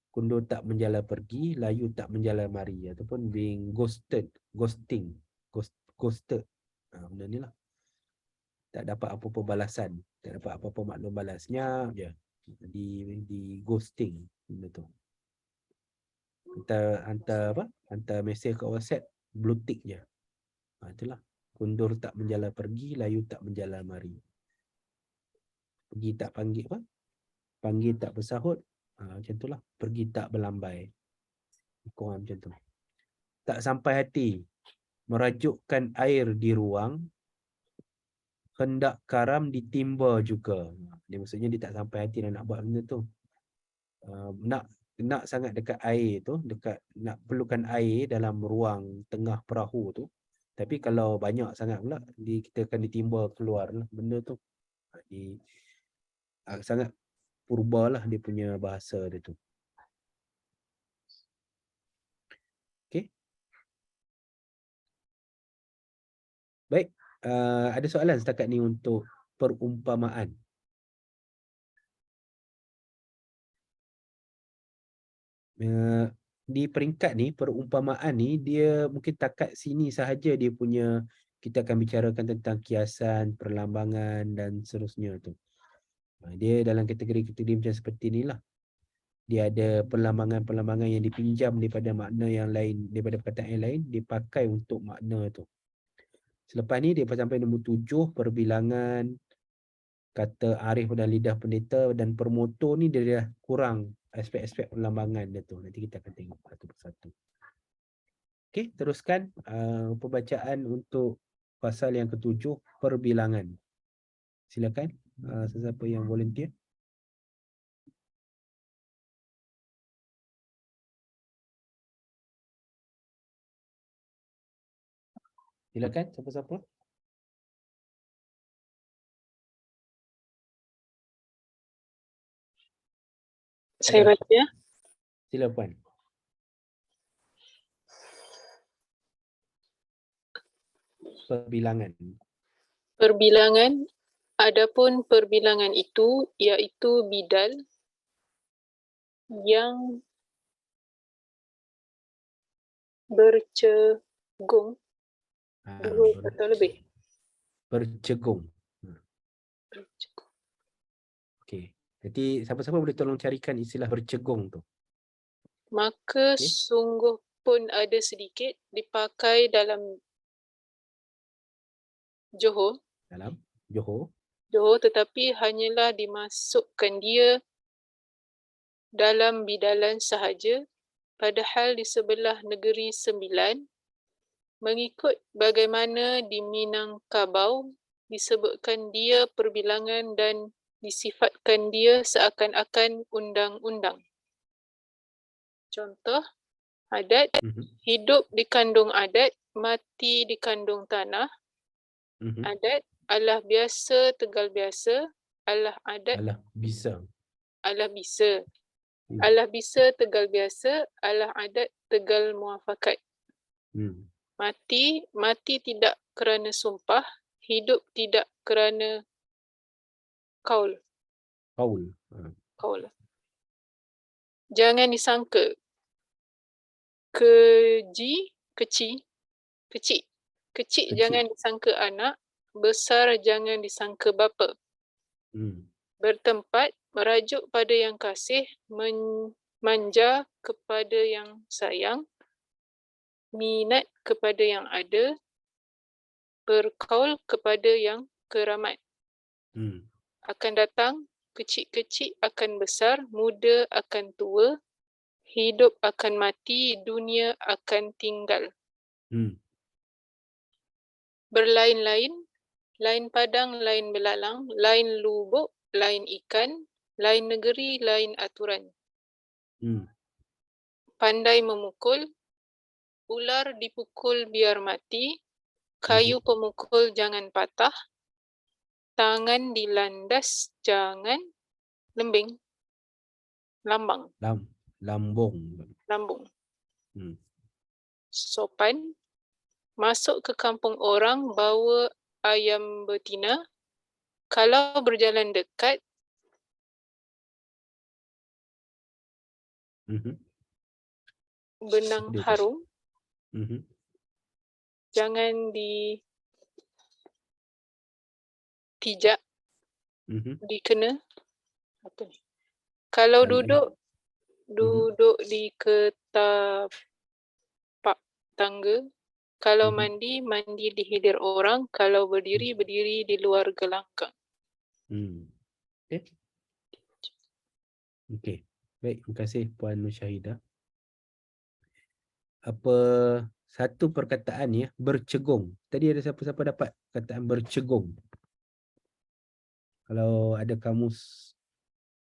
Kundur tak menjalar pergi, layu tak menjalar mari. Ataupun being ghosted, ghosting, ghosted. Benda ni lah. Tak dapat apa-apa balasan. Tak dapat apa-apa maklum balasnya je. Di ghosting benda tu. Hantar mesej ke WhatsApp, blue tick je. Itulah. Kundur tak menjalar pergi, layu tak menjalar mari. Pergi tak panggil apa? Panggil tak bersahut. Macam itulah. Pergi tak berlambai. Kurang macam tu. Tak sampai hati. Merajukkan air di ruang. Hendak karam ditimba juga. Dia maksudnya dia tak sampai hati nak buat benda tu. Nak sangat dekat air tu, nak perlukan air dalam ruang tengah perahu tu. Tapi kalau banyak sangat pula, kita akan ditimba keluar lah benda tu. Sangat purba lah dia punya bahasa dia tu. Okay. Baik. Ada soalan setakat ni untuk perumpamaan? Di peringkat ni, perumpamaan ni dia mungkin takat sini sahaja dia punya. Kita akan bicarakan tentang kiasan, perlambangan dan seterusnya tu. Dia dalam kategori-kategori macam seperti inilah. Dia ada perlambangan-perlambangan yang dipinjam daripada makna yang lain, daripada perkataan yang lain, dipakai untuk makna tu. Selepas ni dia sampai nombor 7, perbilangan, kata arif dan lidah pendeta, dan permotor ni dia dah kurang aspek-aspek perlambangan dia tu. Nanti kita akan tengok satu persatu. Okey, teruskan pembacaan untuk pasal yang ke-7, perbilangan. Silakan sesiapa yang volunteer. Silakan, siapa-siapa. Saya baca ya. Silakan. Perbilangan. Perbilangan, adapun perbilangan itu iaitu bidal yang bercegung 2 atau lebih. Bercegung. Bercegung. Okey. Jadi siapa-siapa boleh tolong carikan istilah bercegung tu. Maka Okey. sungguh pun ada sedikit dipakai dalam Johor. Dalam Johor. Tetapi hanyalah dimasukkan dia dalam bidalan sahaja, padahal di sebelah negeri Sembilan, mengikut bagaimana di Minangkabau disebutkan dia perbilangan dan disifatkan dia seakan-akan undang-undang. Contoh, adat, hidup dikandung adat, mati dikandung tanah. Adat, alah biasa, tegal biasa. Alah adat, Alah bisa. alah bisa. Alah bisa, tegal biasa. Alah adat, tegal muafakat. Mati tidak kerana sumpah, hidup tidak kerana kaul. Kaul. Jangan disangka. Kecil jangan disangka anak, besar jangan disangka bapa. Bertempat, merajuk pada yang kasih, manja kepada yang sayang, minat kepada yang ada, berkaul kepada yang keramat. Akan datang, kecil-kecil akan besar, muda akan tua, hidup akan mati, dunia akan tinggal. Berlain-lain, lain padang, lain belalang, lain lubuk, lain ikan, lain negeri, lain aturan. Pandai memukul, ular dipukul biar mati, kayu pemukul jangan patah, tangan dilandas jangan lembing, lambung. Sopan, masuk ke kampung orang bawa ayam betina, kalau berjalan dekat, benang harum, jangan ditijak, dikena. Apa ni? Kalau duduk di ketapak tangga, kalau mandi di hilir orang, kalau berdiri di luar gelanggang. Okey. Baik, terima kasih Puan Nursyahida. Apa satu perkataan ya, bercegung. Tadi ada siapa-siapa dapat perkataan bercegung? Kalau ada kamus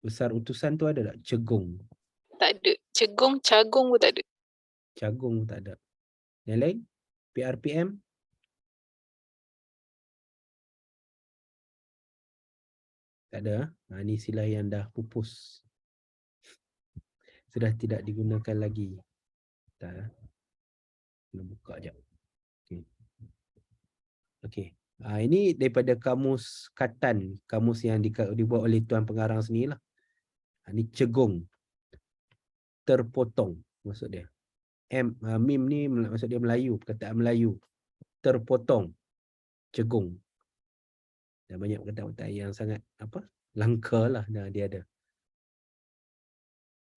besar utusan tu ada tak? Cegung. Tak ada. Cegung, cagung pun tak ada. Cagung tak ada. Yang lain? PRPM? Tak ada. Ini istilah yang dah pupus. Sudah tidak digunakan lagi. Tak. Nak buka sekejap. Okey. Ini daripada kamus Katan. Kamus yang dibuat oleh Tuan Pengarang sendiri lah. Ini cegung. Terpotong maksud dia. Mim ni maksud dia Melayu. Perkataan Melayu. Terpotong. Cegung. Dan banyak perkataan yang sangat langka lah. Dia ada.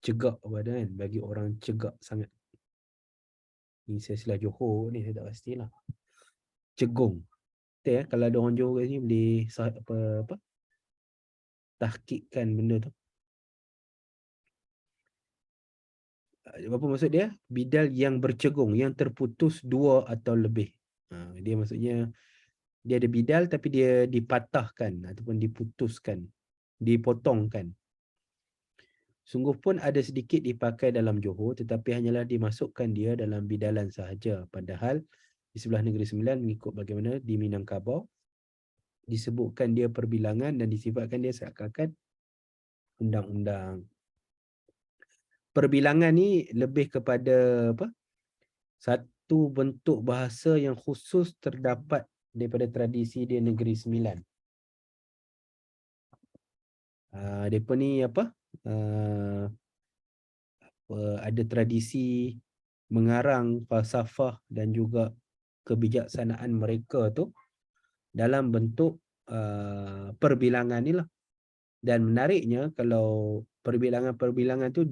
Cegak apa ada kan. Bagi orang cegak sangat. Ni saya silah Johor ni. Saya tak pastilah. Cegung. Betul ya. Kalau ada orang Johor kat sini boleh tahkikkan benda tu. Apa maksud dia? Bidal yang bercegung, yang terputus dua atau lebih. Dia maksudnya dia ada bidal tapi dia dipatahkan ataupun diputuskan, dipotongkan. Sungguh pun ada sedikit dipakai dalam Johor tetapi hanyalah dimasukkan dia dalam bidalan sahaja. Padahal di sebelah Negeri Sembilan mengikut bagaimana di Minangkabau disebutkan dia perbilangan dan disifatkan dia seakan-akan undang-undang. Perbilangan ni lebih kepada satu bentuk bahasa yang khusus terdapat daripada tradisi di Negeri Sembilan. Depa ni ada tradisi mengarang falsafah dan juga kebijaksanaan mereka tu dalam bentuk perbilangan ni lah. Dan menariknya kalau perbilangan-perbilangan tu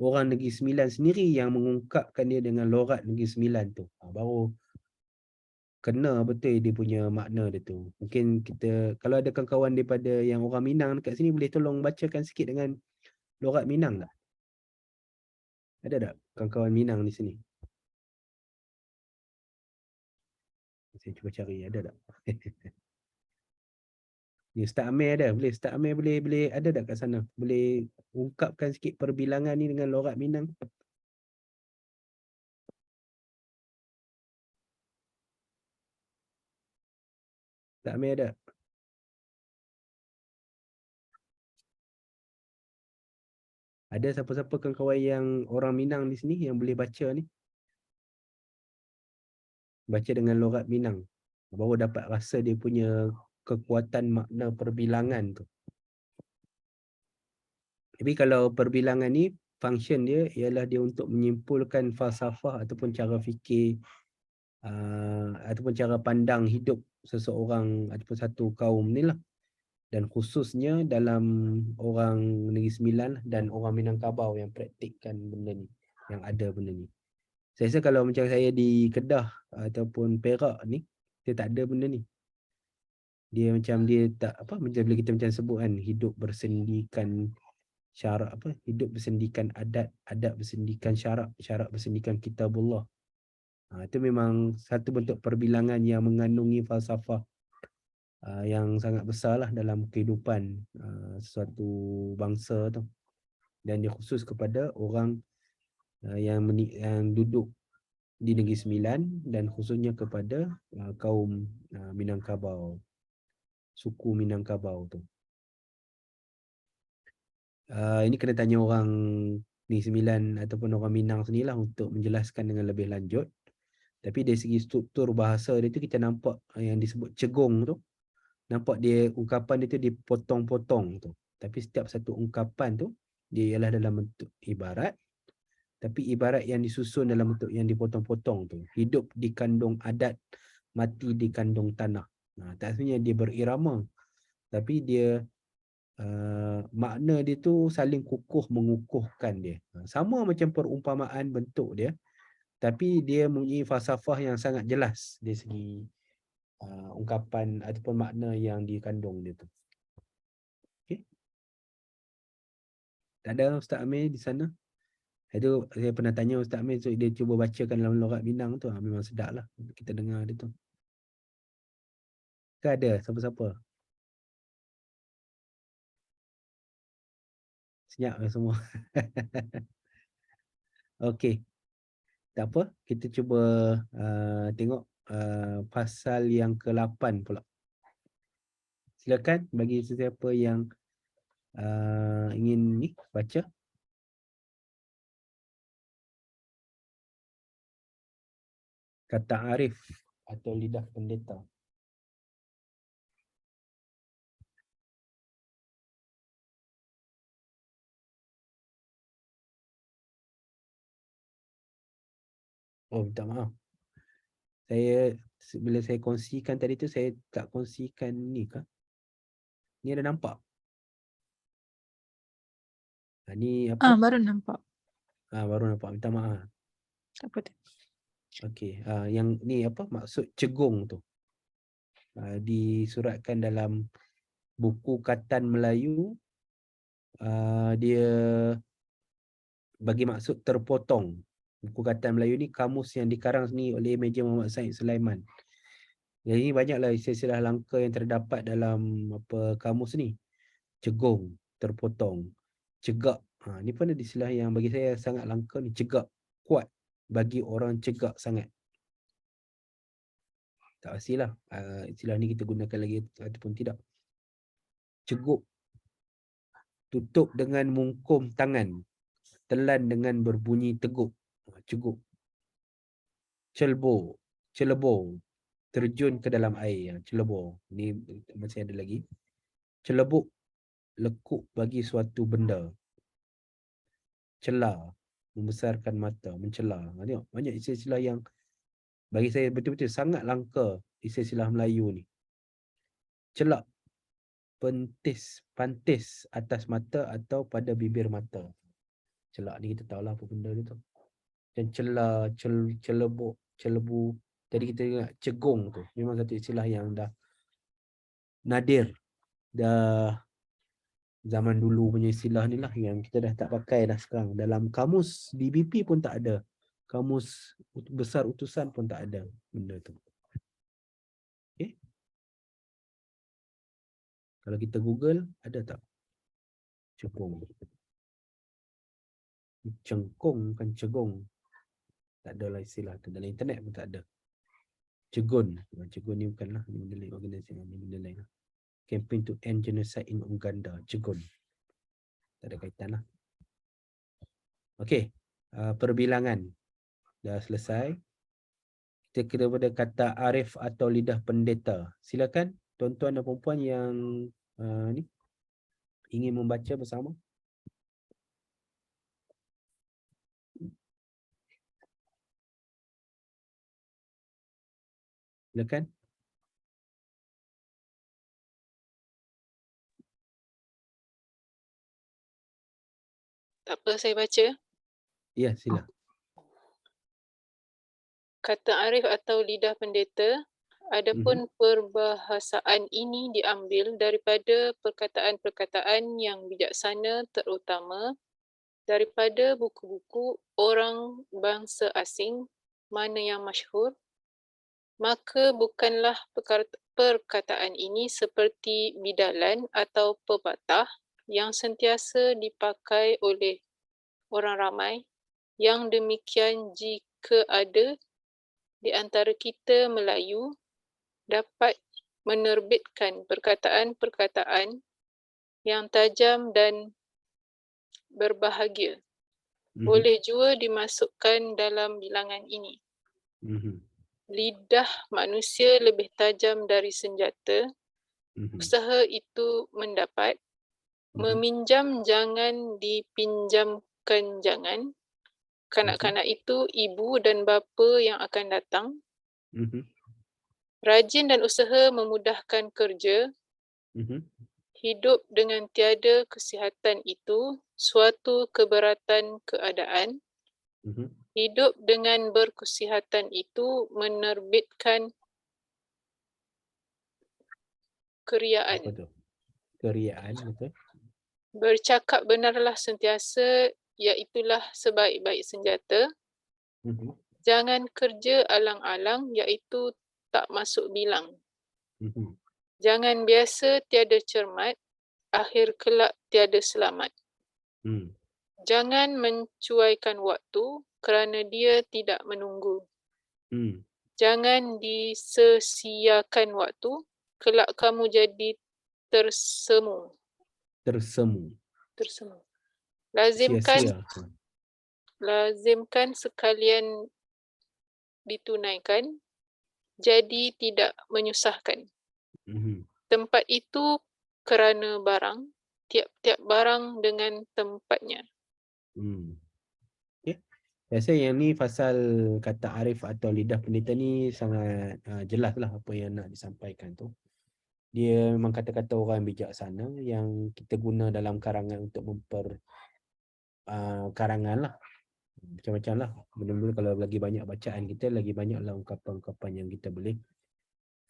orang Negeri Sembilan sendiri yang mengungkapkan dia dengan lorat Negeri Sembilan tu. Baru kena betul dia punya makna dia tu. Mungkin kita, kalau ada kawan-kawan daripada yang orang Minang dekat sini, boleh tolong bacakan sikit dengan lorat Minang tak? Ada tak kawan-kawan Minang di sini? Saya cuba cari, ada tak? Ni Ustaz Amir ada, boleh Ustaz Amir boleh ada tak kat sana? Boleh ungkapkan sikit perbilangan ni dengan lorat Minang? Ustaz Amir ada? Ada siapa-siapa kawan-kawan yang orang Minang di sini yang boleh baca ni? Baca dengan lorat Minang. Baru dapat rasa dia punya kekuatan makna perbilangan tu. Tapi kalau perbilangan ni, function dia ialah dia untuk menyimpulkan falsafah ataupun cara fikir ataupun cara pandang hidup seseorang ataupun satu kaum ni lah. dan khususnya dalam orang Negeri Sembilan dan orang Minangkabau yang praktikkan benda ni, yang ada benda ni. Saya rasa kalau macam saya di Kedah ataupun Perak ni, dia tak ada benda ni. Dia macam dia tak apa, macam bila kita macam sebut kan, hidup bersendikan syarak apa, hidup bersendikan adat, adat bersendikan syarak, syarak bersendikan kitabullah. Itu memang satu bentuk perbilangan yang mengandungi falsafah yang sangat besar lah dalam kehidupan sesuatu bangsa tu, dan dia khusus kepada orang yang duduk di Negeri Sembilan dan khususnya kepada kaum Minangkabau, suku Minangkabau tu. Ini kena tanya orang Negeri Sembilan ataupun orang Minang sendirilah untuk menjelaskan dengan lebih lanjut. Tapi dari segi struktur bahasa dia tu, kita nampak yang disebut cegong tu, nampak dia ungkapan dia tu dipotong-potong tu. Tapi setiap satu ungkapan tu dia ialah dalam bentuk ibarat. Tapi ibarat yang disusun dalam bentuk yang dipotong-potong tu. Hidup di kandung adat, mati di kandung tanah. Tak sebenarnya dia berirama. Tapi dia makna dia tu saling kukuh mengukuhkan dia. Sama macam perumpamaan bentuk dia. Tapi dia mempunyai falsafah yang sangat jelas dari segi ungkapan ataupun makna yang dikandung dia tu. Okay. Tak ada Ustaz Amir di sana? Itu saya pernah tanya Ustaz Amir, so dia cuba bacakan dalam logat Minang tu. Memang sedap lah kita dengar dia tu. Ke ada siapa-siapa? Senyap lah semua. Okey. Tak apa, kita cuba tengok pasal yang ke-8 pula. Silakan bagi sesiapa yang ingin ni baca. Kata arif atau lidah pendeta. Oh, minta maaf. Bila saya kongsikan tadi tu, saya tak kongsikan ni kah? Ni ada nampak? Ni apa? Baru nampak. Baru nampak. Minta maaf. Tak apa tu. Okey. Yang ni apa? Maksud cegong tu. Disuratkan dalam buku Katan Melayu. Dia bagi maksud terpotong. Buku Katan Melayu ni kamus yang dikarang sendiri oleh Meja Muhammad Said Sulaiman. Jadi ini banyaklah istilah langka yang terdapat dalam kamus ni. Cegong, terpotong, cegak. Ni pun ada istilah yang bagi saya sangat langka ni, cegak, kuat bagi orang cegak sangat. Tak pastilah istilah ni kita gunakan lagi ataupun tidak. Ceguk, tutup dengan mungkum tangan, telan dengan berbunyi teguk. Ceguk. Celbo, celebor, terjun ke dalam air. Celebor. Ni masih ada lagi. Celebuk, lekuk bagi suatu benda. Celah, membesarkan mata, mencela. Tengok, banyak istilah yang bagi saya betul-betul sangat langka istilah Melayu ni. Celak, pantis atas mata atau pada bibir mata. Celak ni kita tahulah apa benda dia tu. Dan celah, celebuk, celebu. Tadi kita ingat cegong tu. Memang satu istilah yang dah nadir. Dah zaman dulu punya istilah ni lah yang kita dah tak pakai dah sekarang. Dalam kamus DBP pun tak ada. Kamus besar utusan pun tak ada benda tu. Okay. Kalau kita Google, ada tak? Cegong. Cengkong bukan cegong. Tak ada lah istilah tu. Dalam internet pun tak ada. Cegon. Cegon ni bukanlah. Ni benda lain. Organisasi ni benda lain lah. Campaign to End Genocide in Uganda. Cegon. Tak ada kaitan lah. Okey. Perbilangan. Dah selesai. Kita kira pada kata arif atau lidah pendeta. Silakan tuan-tuan dan puan-puan yang ni ingin membaca bersama. Silakan. Tak apa, saya baca. Ya, sila. Kata arif atau lidah pendeta, adapun perbahasaan ini diambil daripada perkataan-perkataan yang bijaksana, terutama daripada buku-buku orang bangsa asing mana yang masyhur, maka bukanlah perkataan ini seperti bidalan atau pepatah yang sentiasa dipakai oleh orang ramai. Yang demikian jika ada di antara kita Melayu dapat menerbitkan perkataan-perkataan yang tajam dan berbahagia, boleh jua dimasukkan dalam bilangan ini. Lidah manusia lebih tajam dari senjata. Usaha itu mendapat. Meminjam jangan dipinjamkan jangan. Kanak-kanak itu ibu dan bapa yang akan datang. Rajin dan usaha memudahkan kerja. Hidup dengan tiada kesihatan itu suatu keberatan keadaan. Hidup dengan berkesihatan itu menerbitkan keriaan. Apa tu? Keriaan, betul. Bercakap benarlah sentiasa, iaitulah sebaik-baik senjata. Jangan kerja alang-alang, iaitu tak masuk bilang. Jangan biasa tiada cermat, akhir kelak tiada selamat. Jangan mencuaikan waktu kerana dia tidak menunggu. Jangan disesiakan waktu, kelak kamu jadi tersemu. Tersemu. Lazimkan sekalian ditunaikan, jadi tidak menyusahkan. Tempat itu kerana barang, tiap-tiap barang dengan tempatnya. Okay. Saya rasa yang ni pasal kata arif atau lidah pendeta ni sangat jelas lah apa yang nak disampaikan tu. Dia memang kata-kata orang bijaksana yang kita guna dalam karangan untuk karangan lah. Macam-macam lah. Benar-benar kalau lagi banyak bacaan kita, lagi banyaklah ungkapan-ungkapan yang kita boleh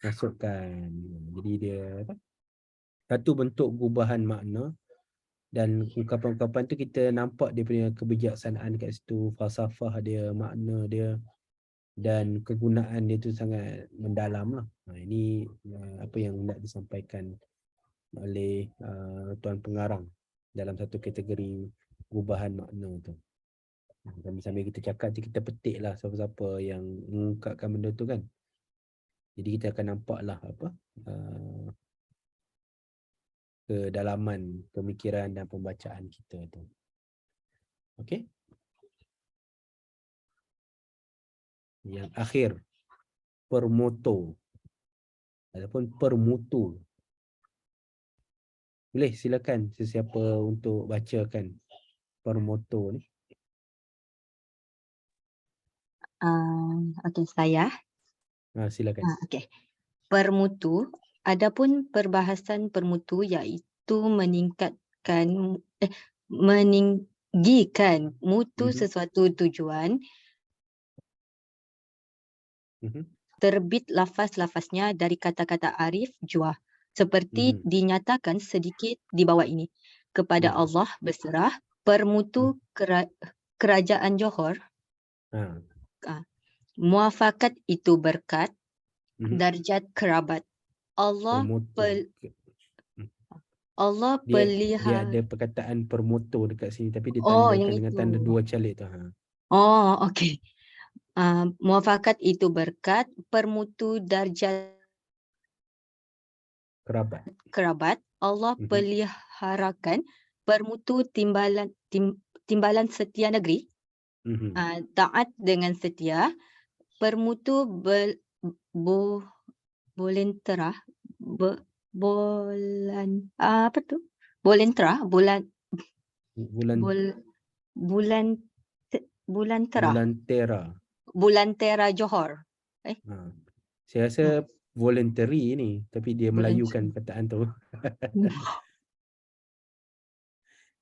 masukkan. Jadi dia satu bentuk gubahan makna, dan ungkapan-ungkapan tu kita nampak dia punya kebijaksanaan kat situ, falsafah dia, makna dia dan kegunaan dia tu sangat mendalam lah. Ini apa yang nak disampaikan oleh Tuan Pengarang dalam satu kategori gubahan makna tu. Sambil kita cakap tu, kita petik lah siapa-siapa yang mengungkapkan benda tu kan. Jadi kita akan nampak lah kedalaman pemikiran dan pembacaan kita tu. Okey. Yang akhir, permoto ataupun permutu. Boleh silakan sesiapa untuk bacakan permoto ni. Okey, saya. Silakan. Okey. Permutu, adapun perbahasan permutu iaitu meninggikan mutu sesuatu tujuan. Terbit lafaz-lafaznya dari kata-kata arif jua, seperti dinyatakan sedikit di bawah ini. Kepada Allah berserah, permutu kerajaan Johor. Muafakat itu berkat, darjat kerabat. Allah dia ada perkataan permoto dekat sini, tapi dia yang tandakan dengan tanda dua calik tu. Okey. Muafakat itu berkat, permutu darjat kerabat. Allah peliharakan permutu timbalan setia negeri. Taat dengan setia, permutu bolentera, Bulantera Johor. Saya rasa voluntary ni, tapi dia melayukan perkataan tu.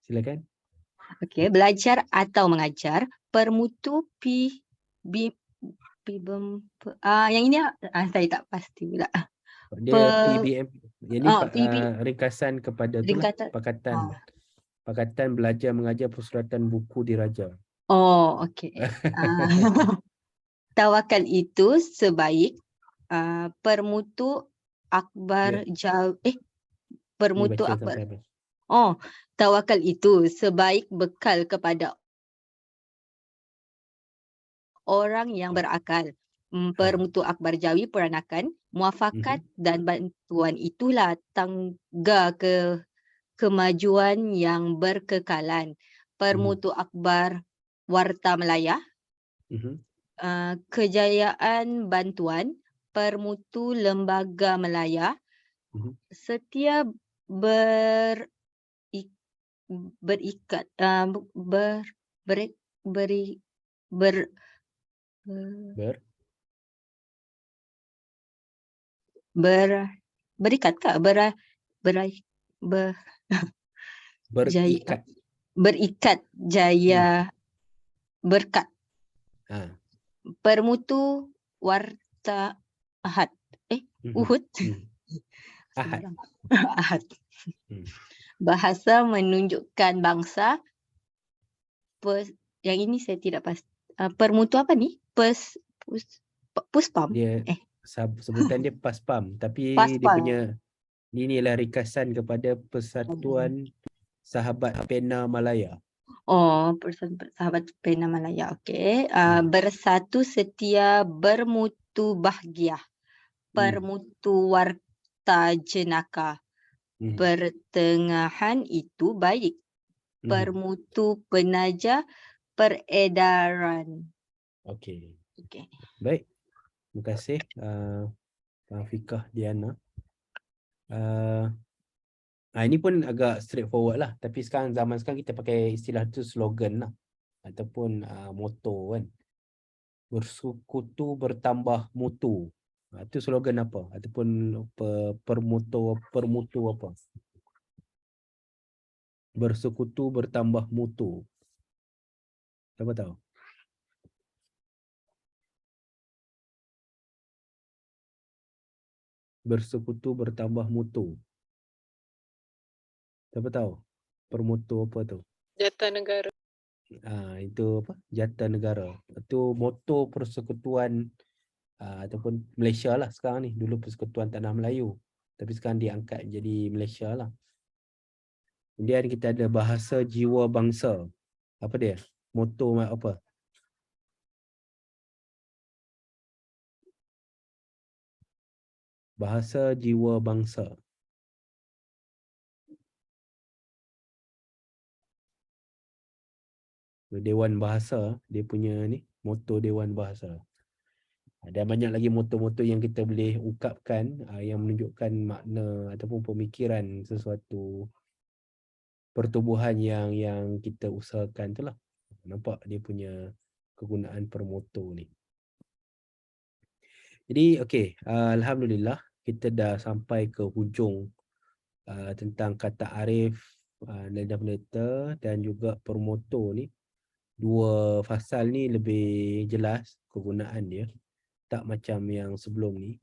Silakan. Okey, belajar atau mengajar, permutu bi yang ini saya tak pasti pula. Dia PBM. Yang ni PB ringkasan kepada itulah ringkasan. Pakatan Belajar Mengajar Persuratan Buku Diraja. Oh, okey. Tawakal itu sebaik permutu akbar permutu Baca akbar. sampai habis. Oh, tawakal itu sebaik bekal kepada orang yang berakal. Permutu akbar Jawi peranakan, muafakat dan bantuan itulah tangga kemajuan yang berkekalan. Permutu akbar Warta Melaya, kejayaan bantuan, permutu lembaga Melaya, setia berikat berikat kah? Berikat. Berikat jaya berkat. Permutu Warta Ahad. Uhud. Ahad. Ahad. Bahasa menunjukkan bangsa. Yang ini saya tidak pasti. Permutu apa ni? Puspam. Dia sebutan dia Paspam, tapi Paspam. dia punya ini ialah ringkasan kepada Persatuan Sahabat Pena Malaya. Oh, Sahabat Pena Malaya. Okey. Bersatu setia bermutu bahagia. Permutu Warta Jenaka. Pertengahan itu baik. Permutu penaja peredaran. Okey. Okey. Baik. Terima kasih Puan Fikah Diana. Ini pun agak straightforward lah. Tapi zaman sekarang kita pakai istilah tu slogan lah. Ataupun motto kan. Bersekutu bertambah mutu. Itu slogan apa? Ataupun permutu apa? Bersekutu bertambah mutu. Siapa tahu? Bersekutu bertambah mutu. Siapa tahu? Permutu apa tu? Jata negara. Itu apa? Jata negara. Itu moto persekutuan ataupun Malaysia lah sekarang ni. Dulu Persekutuan Tanah Melayu. Tapi sekarang diangkat jadi Malaysia lah. Kemudian kita ada bahasa jiwa bangsa. Apa dia? Moto apa? Bahasa jiwa bangsa. Dewan Bahasa, dia punya ni, moto Dewan Bahasa. Ada banyak lagi moto-moto yang kita boleh ungkapkan yang menunjukkan makna ataupun pemikiran sesuatu pertubuhan yang kita usahakan tu lah. Nampak dia punya kegunaan permoto ni. Jadi okey, alhamdulillah kita dah sampai ke hujung tentang kata arif, lidah pendeta dan juga permoto ni. Dua fasal ni lebih jelas kegunaan dia, tak macam yang sebelum ni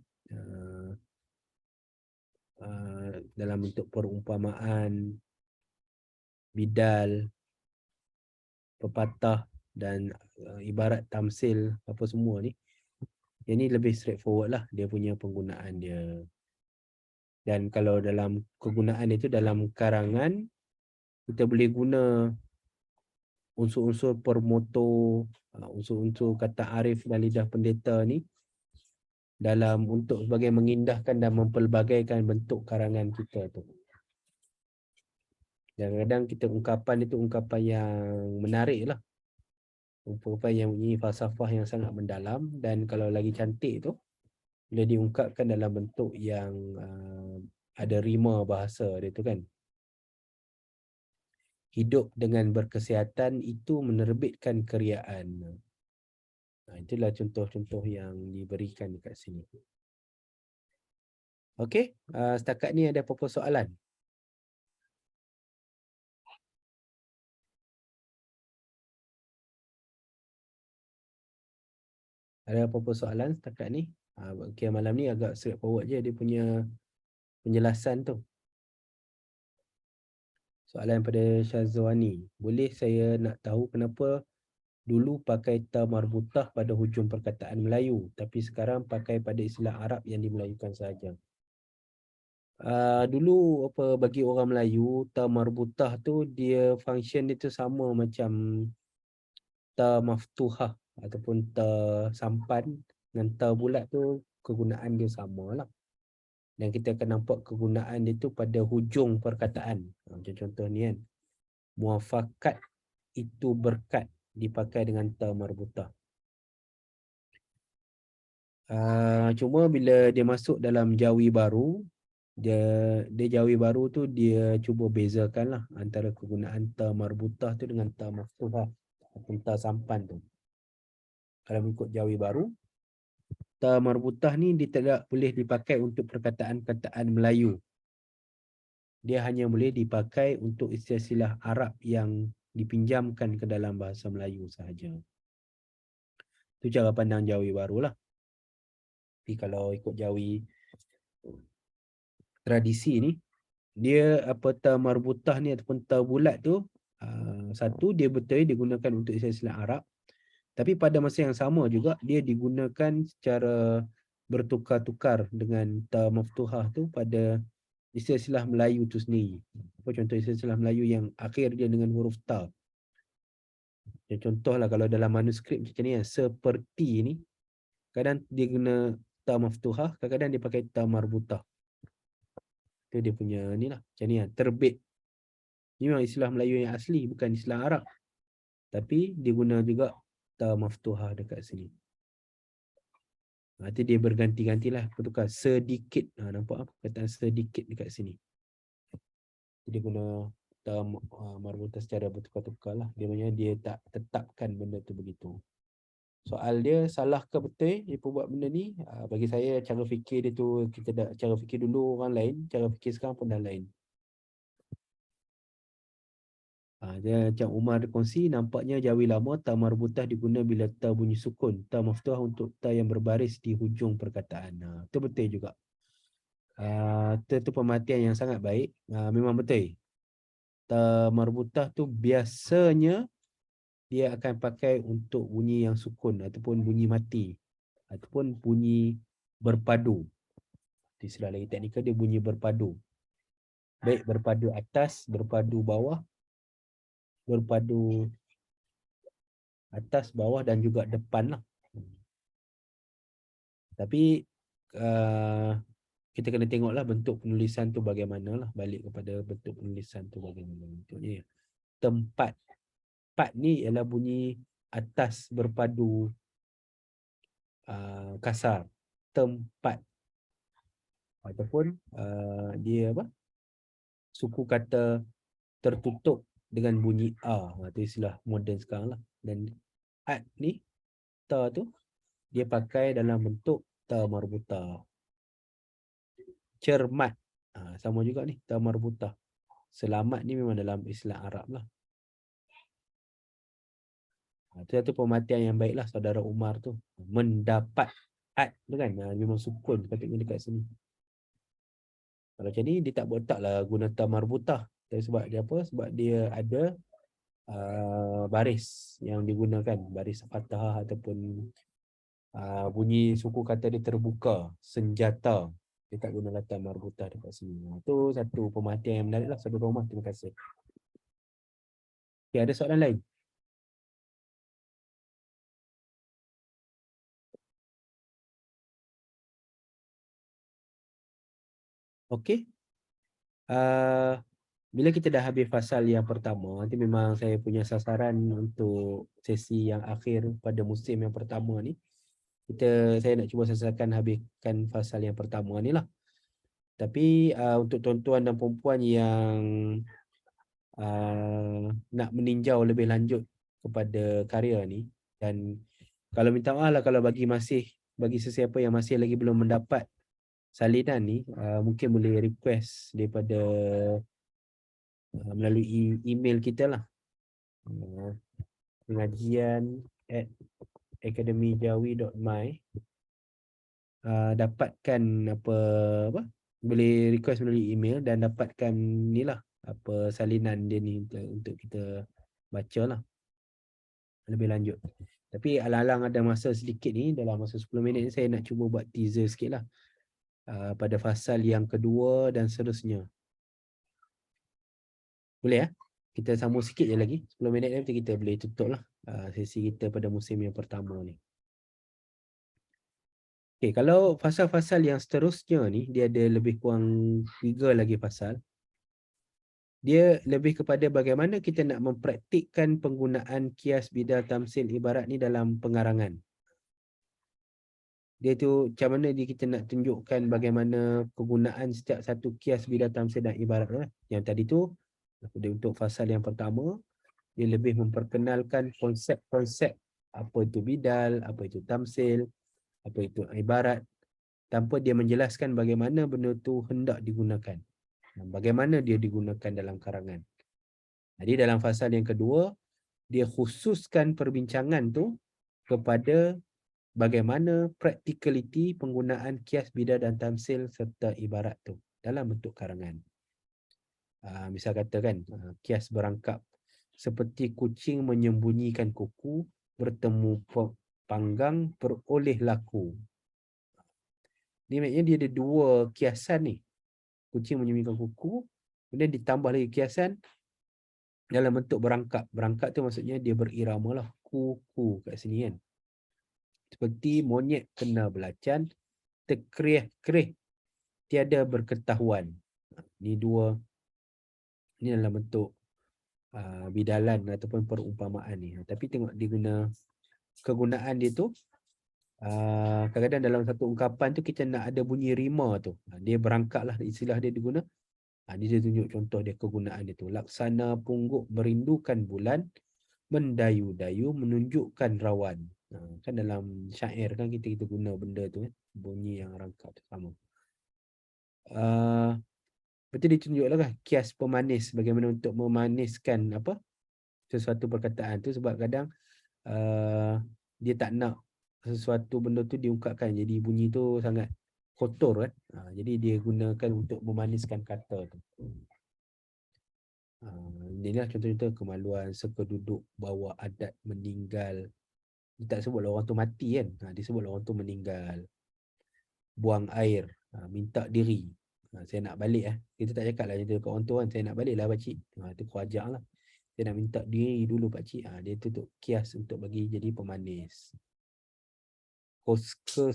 dalam bentuk perumpamaan, bidal, pepatah dan ibarat tamsil apa semua ni. Yang ni lebih straightforward lah dia punya penggunaan dia. Dan kalau dalam kegunaan itu dalam karangan, kita boleh guna unsur-unsur permoto, unsur-unsur kata arif dan lidah pendeta ni dalam untuk sebagai mengindahkan dan mempelbagaikan bentuk karangan kita tu. Dan kadang kita ungkapan itu ungkapan yang menarik lah. Ungkapan yang mempunyai falsafah yang sangat mendalam, dan kalau lagi cantik tu boleh diungkapkan dalam bentuk yang ada rima bahasa dia tu kan. Hidup dengan berkesihatan itu menerbitkan keriaan. Itulah contoh-contoh yang diberikan dekat sini. Okey, setakat ni ada apa-apa soalan? Ada apa-apa soalan setakat ni? Okay, malam ni agak straightforward je dia punya penjelasan tu. Soalan pada Syazwani. Boleh saya nak tahu kenapa dulu pakai ta marbutah pada hujung perkataan Melayu tapi sekarang pakai pada istilah Arab yang dimelayukan sahaja? Dulu apa bagi orang Melayu ta marbutah tu dia function dia tu sama macam ta maftuhah ataupun ta sampan dengan ta bulat tu kegunaan dia samalah. Dan kita akan nampak kegunaan dia tu pada hujung perkataan. Macam contoh ni kan. Muafakat itu berkat dipakai dengan ta marbutah. Cuma bila dia masuk dalam Jawi baru, dia Jawi baru tu dia cuba bezakan lah antara kegunaan ta marbutah tu dengan ta maftuhah atau ta sampan tu. Kalau mengikut Jawi baru, ta marbutah ni dia tidak boleh dipakai untuk perkataan-perkataan Melayu. Dia hanya boleh dipakai untuk istilah-istilah Arab yang dipinjamkan ke dalam bahasa Melayu sahaja. Itu cara pandang Jawi barulah. Tapi kalau ikut Jawi tradisi ni, dia apa ta marbutah ni ataupun ta bulat tu, satu dia betul digunakan untuk istilah Arab, tapi pada masa yang sama juga dia digunakan secara bertukar-tukar dengan ta maftuhah tu pada istilah Melayu tu sendiri. Apa contoh istilah Melayu yang akhir dia dengan huruf ta? Contohlah kalau dalam manuskrip macam ni, seperti ni, kadang dia guna ta maftuhah, kadang-kadang dia pakai ta marbutah. Itu dia punya ni lah. Macam ni lah. Terbit. Ini memang istilah Melayu yang asli, bukan istilah Arab. Tapi dia guna juga ta maftuhah dekat sini. Nanti dia berganti-gantilah. Bertukar sedikit. Nampak apa? Perkataan sedikit dekat sini. Dia guna ta marbutah secara bertukar-tukar lah. Dia punya dia tak tetapkan benda tu begitu. Soal dia salah ke betul dia pun buat benda ni? Bagi saya cara fikir dia tu, kita dah cara fikir dulu orang lain, cara fikir sekarang pun dah lain. Dia macam Umar kongsi, nampaknya Jawi lama ta marbutah diguna bila ta bunyi sukun, ta maftuhah untuk ta yang berbaris di hujung perkataan. Itu betul juga. Itu pemerhatian yang sangat baik. Memang betul. Ta marbutah tu biasanya dia akan pakai untuk bunyi yang sukun ataupun bunyi mati ataupun bunyi berpadu. Istilah lagi teknikal dia bunyi berpadu. Baik berpadu atas, berpadu bawah, berpadu atas, bawah dan juga depan lah. Tapi kita kena tengoklah bentuk penulisan tu bagaimana lah. Balik kepada bentuk penulisan tu bagaimana bentuknya. Tempat. Pat ni ialah bunyi atas berpadu kasar. Tempat. Ataupun dia apa? Suku kata tertutup dengan bunyi A. Itu istilah moden sekarang lah. Dan at ni, ta tu, dia pakai dalam bentuk ta marbutah. Cermat. Sama juga ni, ta marbutah. Selamat ni memang dalam istilah Arab lah. Itu satu pemerhatian yang baiklah saudara Umar tu. Mendapat at tu kan. Memang sukun patutnya dekat sini. Kalau macam ni, dia tak letak lah guna ta marbutah. Sebab dia apa? Sebab dia ada baris yang digunakan. Baris fathah ataupun bunyi suku kata dia terbuka. Senjata. Dia tak guna ta marbutah dekat sini. Itu satu pemerhatian yang menarik lah saudara Umar. Terima kasih. Okay, ada soalan lain? Okey. Bila kita dah habis fasal yang pertama, nanti memang saya punya sasaran untuk sesi yang akhir pada musim yang pertama ni. Saya nak cuba selesaikan habiskan fasal yang pertama ni lah. Tapi untuk tuan-tuan dan perempuan yang nak meninjau lebih lanjut kepada karya ni, dan kalau minta maaf lah kalau bagi sesiapa yang masih lagi belum mendapat salinan ni, mungkin boleh request daripada melalui email kita lah, pengajian@ academyjawi.my, dapatkan apa boleh request melalui email dan dapatkan ni lah apa salinan dia ni untuk kita baca lah lebih lanjut. Tapi alang-alang ada masa sedikit ni, dalam masa 10 minit ni saya nak cuba buat teaser sikit lah pada fasal yang kedua dan seterusnya. Boleh ya? Kita sambung sikit je lagi, 10 minit nanti kita boleh tutup lah sesi kita pada musim yang pertama ni. Okay, kalau fasal-fasal yang seterusnya ni, dia ada lebih kurang 3 lagi fasal. Dia lebih kepada bagaimana kita nak mempraktikkan penggunaan kias bidal tamsil ibarat ni dalam pengarangan. Dia tu macam mana kita nak tunjukkan bagaimana kegunaan setiap satu kias bidal tamsil dan ibarat lah. Yang tadi tu untuk fasal yang pertama, dia lebih memperkenalkan konsep-konsep apa itu bidal, apa itu tamsil, apa itu ibarat, tanpa dia menjelaskan bagaimana benda tu hendak digunakan. Bagaimana dia digunakan dalam karangan. Jadi dalam fasal yang kedua, dia khususkan perbincangan tu kepada bagaimana practicality penggunaan kias bidal dan tamsil serta ibarat tu dalam bentuk karangan. Misal katakan kias berangkap seperti kucing menyembunyikan kuku, bertemu panggang peroleh laku. Ini maknanya dia ada 2 kiasan ni. Kucing menyembunyikan kuku, kemudian ditambah lagi kiasan dalam bentuk berangkap. Berangkap tu maksudnya dia berirama lah. Kuku kat sini kan. Seperti monyet kena belacan, terkerih-kerih, tiada berketahuan. Ini 2. Ini dalam bentuk bidalan ataupun perumpamaan ni. Tapi tengok dia guna kegunaan dia tu. Kadang-kadang dalam satu ungkapan tu kita nak ada bunyi rima tu. Dia berangkat lah istilah dia diguna. Dia tunjuk contoh dia kegunaan dia tu. Laksana pungguk merindukan bulan, mendayu-dayu menunjukkan rawan. Kan dalam syair kan kita guna benda tu kan. Bunyi yang rangkap tu sama. Betul ditunjuklah kan kias pemanis, bagaimana untuk memaniskan apa sesuatu perkataan tu, sebab kadang dia tak nak sesuatu benda tu diungkapkan jadi bunyi tu sangat kotor kan. Jadi dia gunakan untuk memaniskan kata tu. Inilah contoh-contoh kemaluan, sekeduduk bawa adat meninggal. Dia tak sebutlah orang tu mati kan. Dia sebutlah orang tu meninggal. Buang air, minta diri. Saya nak balik Kita tak cakap lah kat orang tu kan, saya nak balik lah pakcik. Itu kuajak lah. Saya nak minta diri dulu pakcik. Dia tu untuk kias untuk bagi jadi pemanis. Ke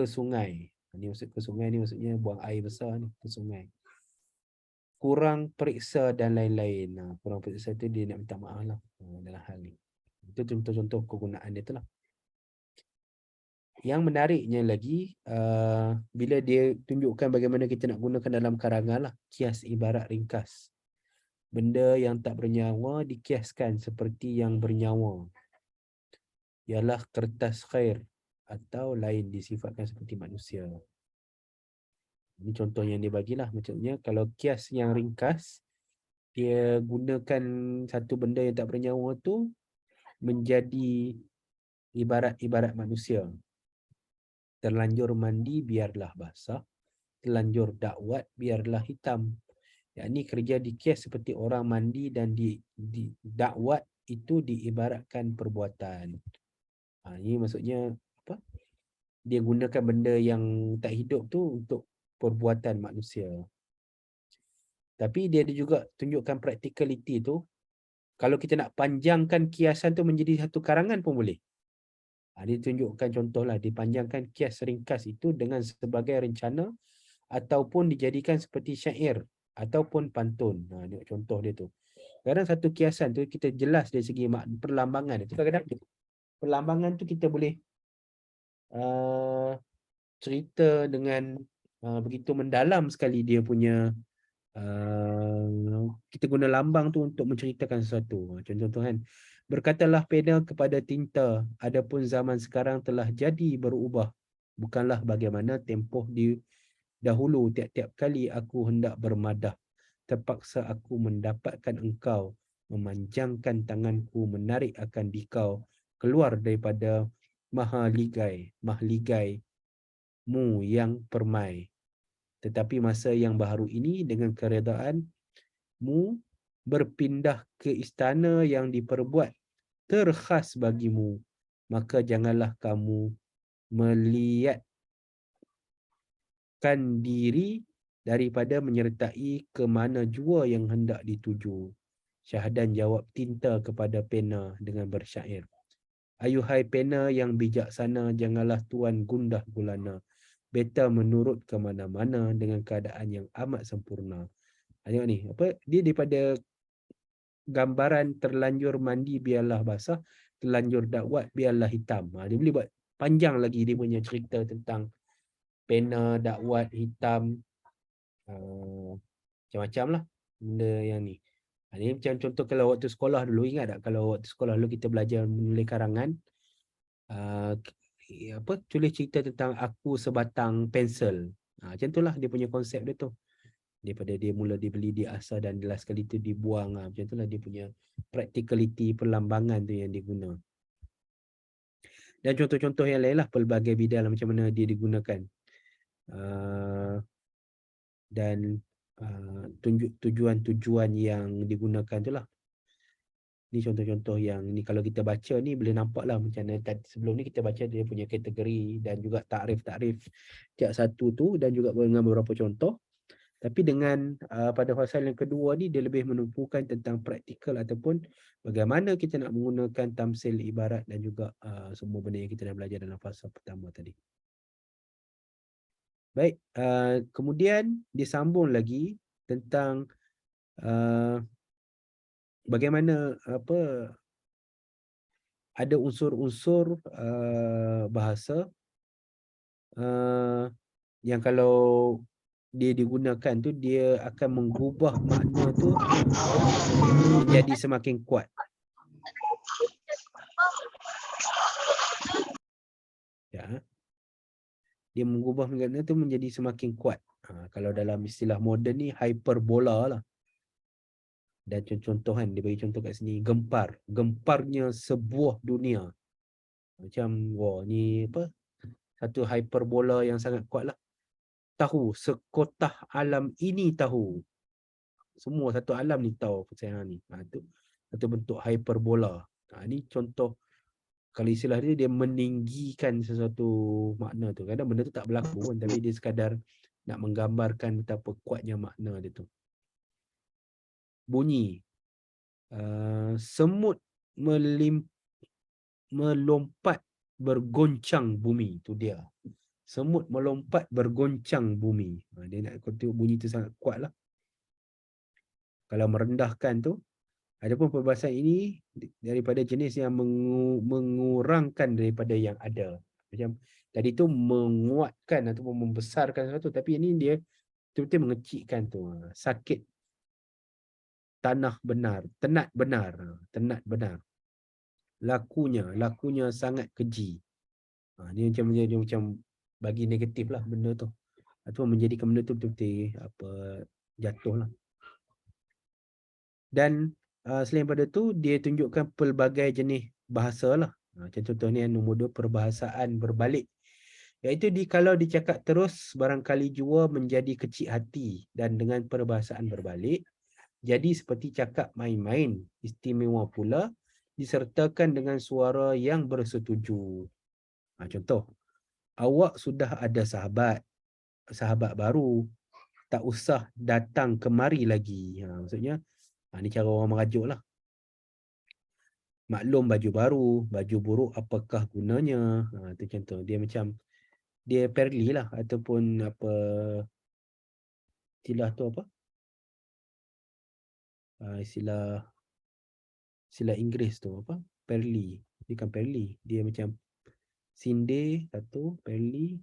sungai. Ni maksud ke sungai ni maksudnya buang air besar ni ke sungai. Kurang periksa dan lain-lain. Kurang periksa tu dia nak minta maaf lah dalam hal ni. Itu contoh-contoh kegunaan dia tu lah. Yang menariknya lagi, bila dia tunjukkan bagaimana kita nak gunakan dalam karangan lah, kias ibarat ringkas. Benda yang tak bernyawa dikiaskan seperti yang bernyawa. Ialah kertas khair atau lain disifatkan seperti manusia. Ini contoh yang dia bagilah. Maksudnya kalau kias yang ringkas, dia gunakan satu benda yang tak bernyawa tu menjadi ibarat-ibarat manusia. Terlanjur mandi biarlah basah, terlanjur dakwat biarlah hitam. Yang ini kerja dikias seperti orang mandi dan di dakwat itu diibaratkan perbuatan. Ini maksudnya apa? Dia gunakan benda yang tak hidup tu untuk perbuatan manusia. Tapi dia ada juga tunjukkan practicality tu. Kalau kita nak panjangkan kiasan tu menjadi satu karangan pun boleh. Dia tunjukkan contohlah, dipanjangkan kias ringkas itu dengan sebagai rencana ataupun dijadikan seperti syair ataupun pantun. Tengok contoh dia tu. Kadang satu kiasan tu kita jelas dari segi perlambangan. Kadang-kadang perlambangan tu kita boleh cerita dengan begitu mendalam sekali dia punya kita guna lambang tu untuk menceritakan sesuatu. Contoh kan, berkatalah pena kepada tinta, adapun zaman sekarang telah jadi berubah. Bukanlah bagaimana tempoh di dahulu, tiap-tiap kali aku hendak bermadah, terpaksa aku mendapatkan engkau, memanjangkan tanganku menarik akan dikau, keluar daripada mahligai mu yang permai. Tetapi masa yang baharu ini dengan keredaanmu berpindah ke istana yang diperbuat terkhas bagimu, maka janganlah kamu melihatkan diri daripada menyertai ke mana jua yang hendak dituju. Syahdan jawab tinta kepada pena dengan bersyair. Ayuhai pena yang bijaksana, janganlah tuan gundah gulana. Beta menurut ke mana-mana dengan keadaan yang amat sempurna. Tengok ni, apa dia daripada gambaran terlanjur mandi biarlah basah, terlanjur dakwat biarlah hitam. Dia boleh buat panjang lagi dia punya cerita tentang pena, dakwat, hitam, macam-macam lah benda yang ni. Ini macam contoh kalau waktu sekolah dulu, ingat tak kalau waktu sekolah dulu kita belajar menulis karangan, tulis cerita tentang aku sebatang pensel. Macam itulah dia punya konsep dia tu. Daripada dia mula dibeli, diasah dan last kali tu dibuang. Macam itulah dia punya practicality, perlambangan tu yang diguna. Dan contoh-contoh yang lain lah, pelbagai bidang macam mana dia digunakan. Dan tujuan-tujuan yang digunakan tu lah. Ni contoh-contoh yang ni kalau kita baca ni boleh nampak lah macam mana sebelum ni kita baca dia punya kategori dan juga takrif-takrif tiap satu tu dan juga dengan beberapa contoh. Tapi dengan pada fasal yang kedua ni dia lebih menumpukan tentang praktikal ataupun bagaimana kita nak menggunakan tamsil ibarat dan juga semua benda yang kita dah belajar dalam fasal pertama tadi. Baik, kemudian disambung lagi tentang bagaimana ada unsur-unsur bahasa yang kalau dia digunakan tu dia akan mengubah makna tu menjadi semakin kuat. Ya. Dia mengubah makna tu menjadi semakin kuat. Kalau dalam istilah moden ni hyperbola lah. Dan contoh kan dia bagi contoh kat sini, gemparnya sebuah dunia. Macam wah ni apa? Satu hyperbola yang sangat kuat lah. Tahu sekotah alam ini tahu. Semua satu alam ni tahu pasal ni. Itu satu bentuk hyperbola. Ni contoh kalau istilah dia meninggikan sesuatu makna tu. Kadang benda tu tak berlaku pun, tapi dia sekadar nak menggambarkan betapa kuatnya makna dia tu. Bunyi semut melompat bergoncang bumi, tu dia. Semut melompat bergoncang bumi. Dia nak tengok bunyi tu sangat kuat lah. Kalau merendahkan tu, adapun perbahasan ini daripada jenis yang mengurangkan daripada yang ada. Macam tadi tu menguatkan ataupun membesarkan sesuatu, tapi ini dia betul-betul mengecikkan tu. Sakit tanah benar, tenat benar. Lakunya sangat keji. Dia macam bagi negatif lah benda tu. Atau menjadikan benda tu betul-betul jatuh lah. Dan selain pada tu dia tunjukkan pelbagai jenis bahasa lah. Macam contohnya nombor 2, perbahasaan berbalik. Iaitu kalau dicakap terus barangkali jua menjadi kecil hati, dan dengan perbahasaan berbalik jadi seperti cakap main-main, istimewa pula disertakan dengan suara yang bersetuju. Contoh, awak sudah ada sahabat baru, tak usah datang kemari lagi. Maksudnya ni cara orang merajuk lah. Maklum baju baru, baju buruk apakah gunanya. Itu contoh. Dia macam dia perli lah, ataupun istilah tu apa? Istilah Inggeris tu apa? Perli. Dia kan perli. Dia macam sinde satu, perli,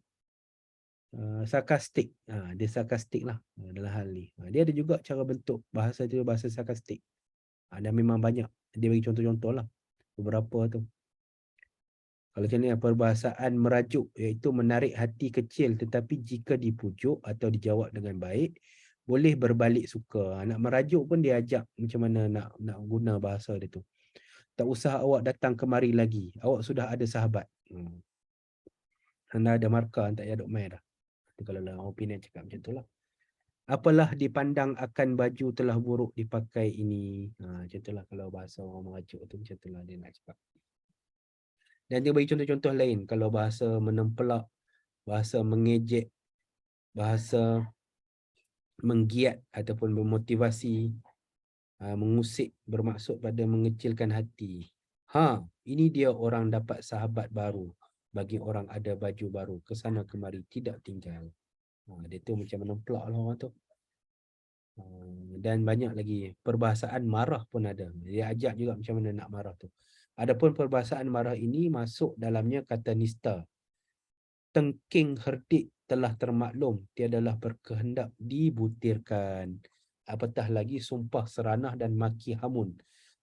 sarkastik. Dia sarkastik lah dalam hal ni. Dia ada juga cara bentuk bahasa tu, bahasa sarkastik. Dan memang banyak. Dia bagi contoh-contoh lah. Beberapa tu. Kalau macam ni, perbahasaan merajuk, iaitu menarik hati kecil, tetapi jika dipujuk atau dijawab dengan baik, boleh berbalik suka. Nak merajuk pun dia ajak macam mana nak guna bahasa dia tu. Tak usah awak datang kemari lagi. Awak sudah ada sahabat. Anda ada markah, tak payah duk main dah. Itu kalau lah orang Penang cakap macam tu lah. Apalah dipandang akan baju telah buruk dipakai ini. Macam tu lah kalau bahasa orang merajuk tu, macam tu lah dia nak cakap. Dan dia bagi contoh-contoh lain. Kalau bahasa menempelak, bahasa mengejek, bahasa menggiat ataupun memotivasi, mengusik bermaksud pada mengecilkan hati. Ini dia orang dapat sahabat baru. Bagi orang ada baju baru, kesana kemari tidak tinggal. Dia tu macam menempelak lah orang tu. Dan banyak lagi perbahasan marah pun ada. Dia ajak juga macam mana nak marah tu. Adapun perbahasan marah ini masuk dalamnya kata nista. Tengking herdik telah termaklum, tiadalah berkehendak dibutirkan. Apatah lagi sumpah seranah dan maki hamun.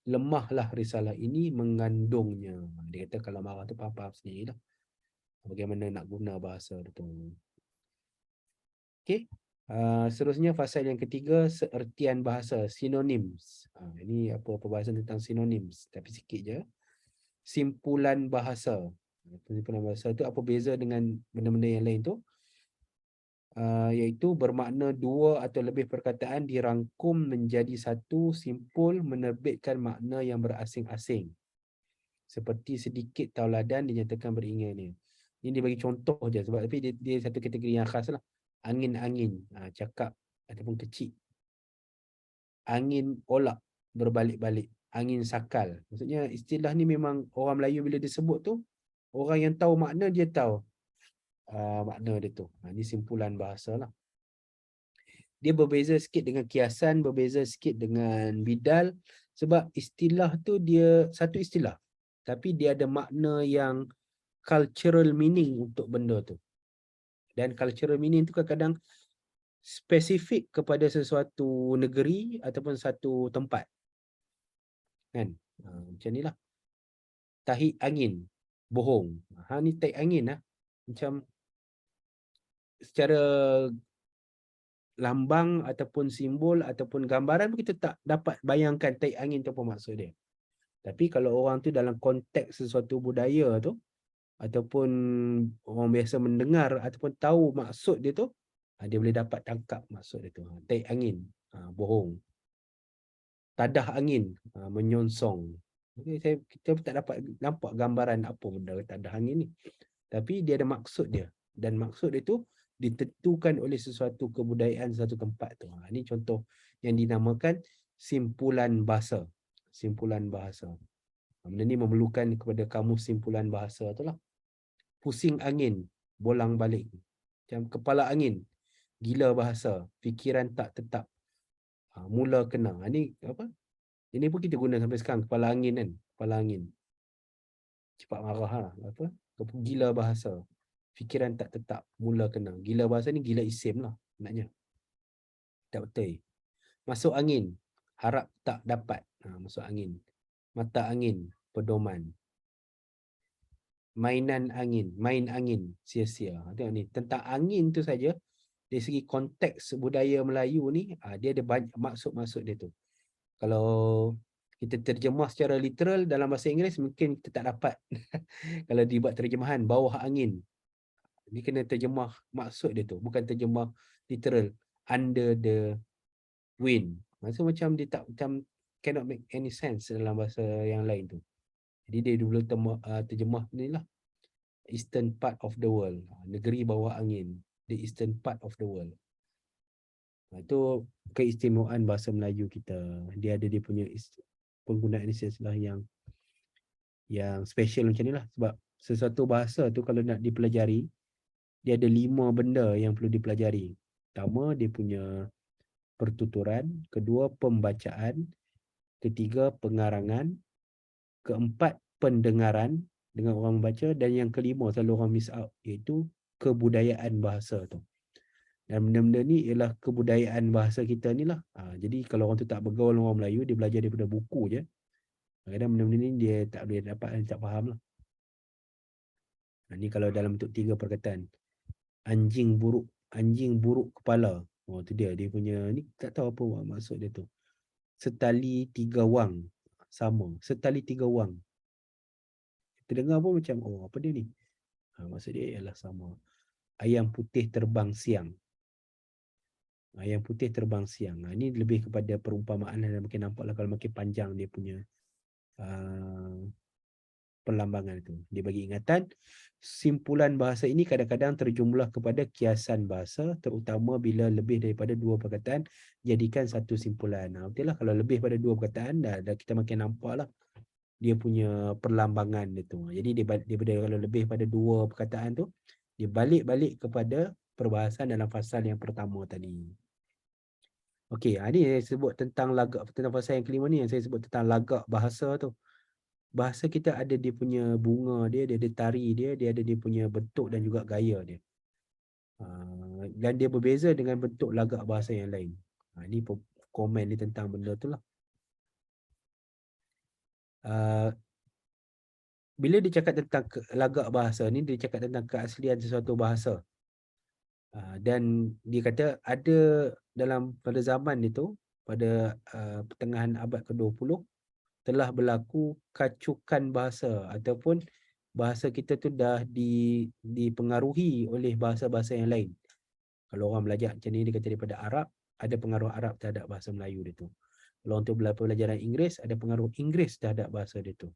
Lemahlah risalah ini mengandungnya. Dia kata kalau marah tu faham-faham sendiri lah. Bagaimana nak guna bahasa tu. Okey. Seterusnya fasal yang ketiga, seertian bahasa, synonyms. Ini apa perbahasan tentang synonyms, tapi sikit je. Simpulan bahasa. Simpulan bahasa tu apa beza dengan benda-benda yang lain tu? Iaitu bermakna dua atau lebih perkataan dirangkum menjadi satu simpul menerbitkan makna yang berasing-asing. Seperti sedikit tauladan dinyatakan beringat. Ini dia bagi contoh je sebab tapi dia satu kategori yang khas lah. Angin-angin, cakap ataupun kecil. Angin olak, berbalik-balik. Angin sakal. Maksudnya istilah ni memang orang Melayu bila disebut tu, orang yang tahu makna dia tahu makna dia tu. Ini simpulan bahasa lah. Dia berbeza sikit dengan kiasan, berbeza sikit dengan bidal. Sebab istilah tu dia satu istilah. Tapi dia ada makna yang cultural meaning untuk benda tu. Dan cultural meaning tu kadang-kadang spesifik kepada sesuatu negeri ataupun satu tempat. Kan? Macam ni lah. Tahik angin, bohong. Ni tahik angin lah. Macam secara lambang ataupun simbol ataupun gambaran kita tak dapat bayangkan tahik angin tu apa maksud dia. Tapi kalau orang tu dalam konteks sesuatu budaya tu ataupun orang biasa mendengar ataupun tahu maksud dia tu, dia boleh dapat tangkap maksud dia tu. Tahik angin, bohong. Tadah angin, menyonsong. Okay, kita tak dapat nampak gambaran apa benda tadah angin ni. Tapi dia ada maksud dia. Dan maksud dia tu ditentukan oleh sesuatu kebudayaan satu tempat tu. Ini contoh yang dinamakan simpulan bahasa. Simpulan bahasa. Benda ni memerlukan kepada kamus simpulan bahasa tu lah. Pusing angin, bolang balik. Macam kepala angin, gila bahasa, fikiran tak tetap, mula kena. Ini apa? Ini pun kita guna sampai sekarang, kepala angin kan. Kepala angin. Cepat marah lah. Apa? Gila bahasa. Fikiran tak tetap, mula kena. Gila bahasa ni gila isim lah maknanya. Tak betul. Masuk angin, harap tak dapat. Masuk angin. Mata angin, pedoman. Mainan angin, main angin, sia-sia. Tengok ni, tentang angin tu saja, dari segi konteks budaya Melayu ni, dia ada banyak maksud-maksud dia tu. Kalau kita terjemah secara literal dalam bahasa Inggeris, mungkin kita tak dapat. Kalau dibuat terjemahan, bawah angin. Dia kena terjemah maksud dia tu, bukan terjemah literal. Under the wind. Maksud macam dia tak, macam cannot make any sense dalam bahasa yang lain tu. Jadi dia dulu terjemah ni lah. Eastern part of the world. Negeri bawah angin. The eastern part of the world. Itu keistimewaan bahasa Melayu kita. Dia ada dia punya penggunaan istilah yang special macam ni lah. Sebab sesuatu bahasa tu kalau nak dipelajari, dia ada 5 benda yang perlu dipelajari. Pertama, dia punya pertuturan. Kedua, pembacaan. Ketiga, pengarangan. Keempat, pendengaran dengan orang membaca. Dan yang kelima, selalu orang miss out, iaitu kebudayaan bahasa tu. Dan benda-benda ni ialah kebudayaan bahasa kita ni lah. Jadi kalau orang tu tak bergaul dengan orang Melayu, dia belajar daripada buku je. Kadang-kadang benda-benda ni dia tak boleh dapat, dia tak faham lah. Ni kalau dalam bentuk 3 perkataan. Anjing buruk kepala. Tu dia punya ni, tak tahu apa maksud dia tu. Setali 3 wang. sama. Setali 3 wang. Kita dengar pun macam, oh apa dia ni? Maksud dia ialah sama. Ayam putih terbang siang. Ayam putih terbang siang. Ini lebih kepada perumpamaan dan makin nampaklah kalau makin panjang dia punya perlambangan itu. Dia bagi ingatan, simpulan bahasa ini kadang-kadang terjumlah kepada kiasan bahasa, terutama bila lebih daripada 2 perkataan, jadikan satu simpulan. Betul lah, kalau lebih pada 2 perkataan, dah kita makin nampak lah dia punya perlambangan itu. Jadi daripada kalau lebih pada 2 perkataan tu, dia balik-balik kepada perbahasan dalam fasal yang pertama tadi. Okey, ini saya sebut tentang lagak, tentang fasal yang kelima ni yang saya sebut tentang lagak bahasa tu. Bahasa kita ada dia punya bunga dia, dia ada tari dia, dia ada dia punya bentuk dan juga gaya dia. Dan dia berbeza dengan bentuk lagak bahasa yang lain. Ini komen dia tentang benda tu lah. Bila dia cakap tentang lagak bahasa ni, dia cakap tentang keaslian sesuatu bahasa. Dan dia kata ada pada zaman itu, pada pertengahan abad ke-20, telah berlaku kacukan bahasa ataupun bahasa kita tu dah dipengaruhi oleh bahasa-bahasa yang lain. Kalau orang belajar macam ni, dia kata daripada Arab, ada pengaruh Arab terhadap bahasa Melayu dia tu. Kalau untuk pelajaran Inggeris, ada pengaruh Inggeris terhadap bahasa dia tu.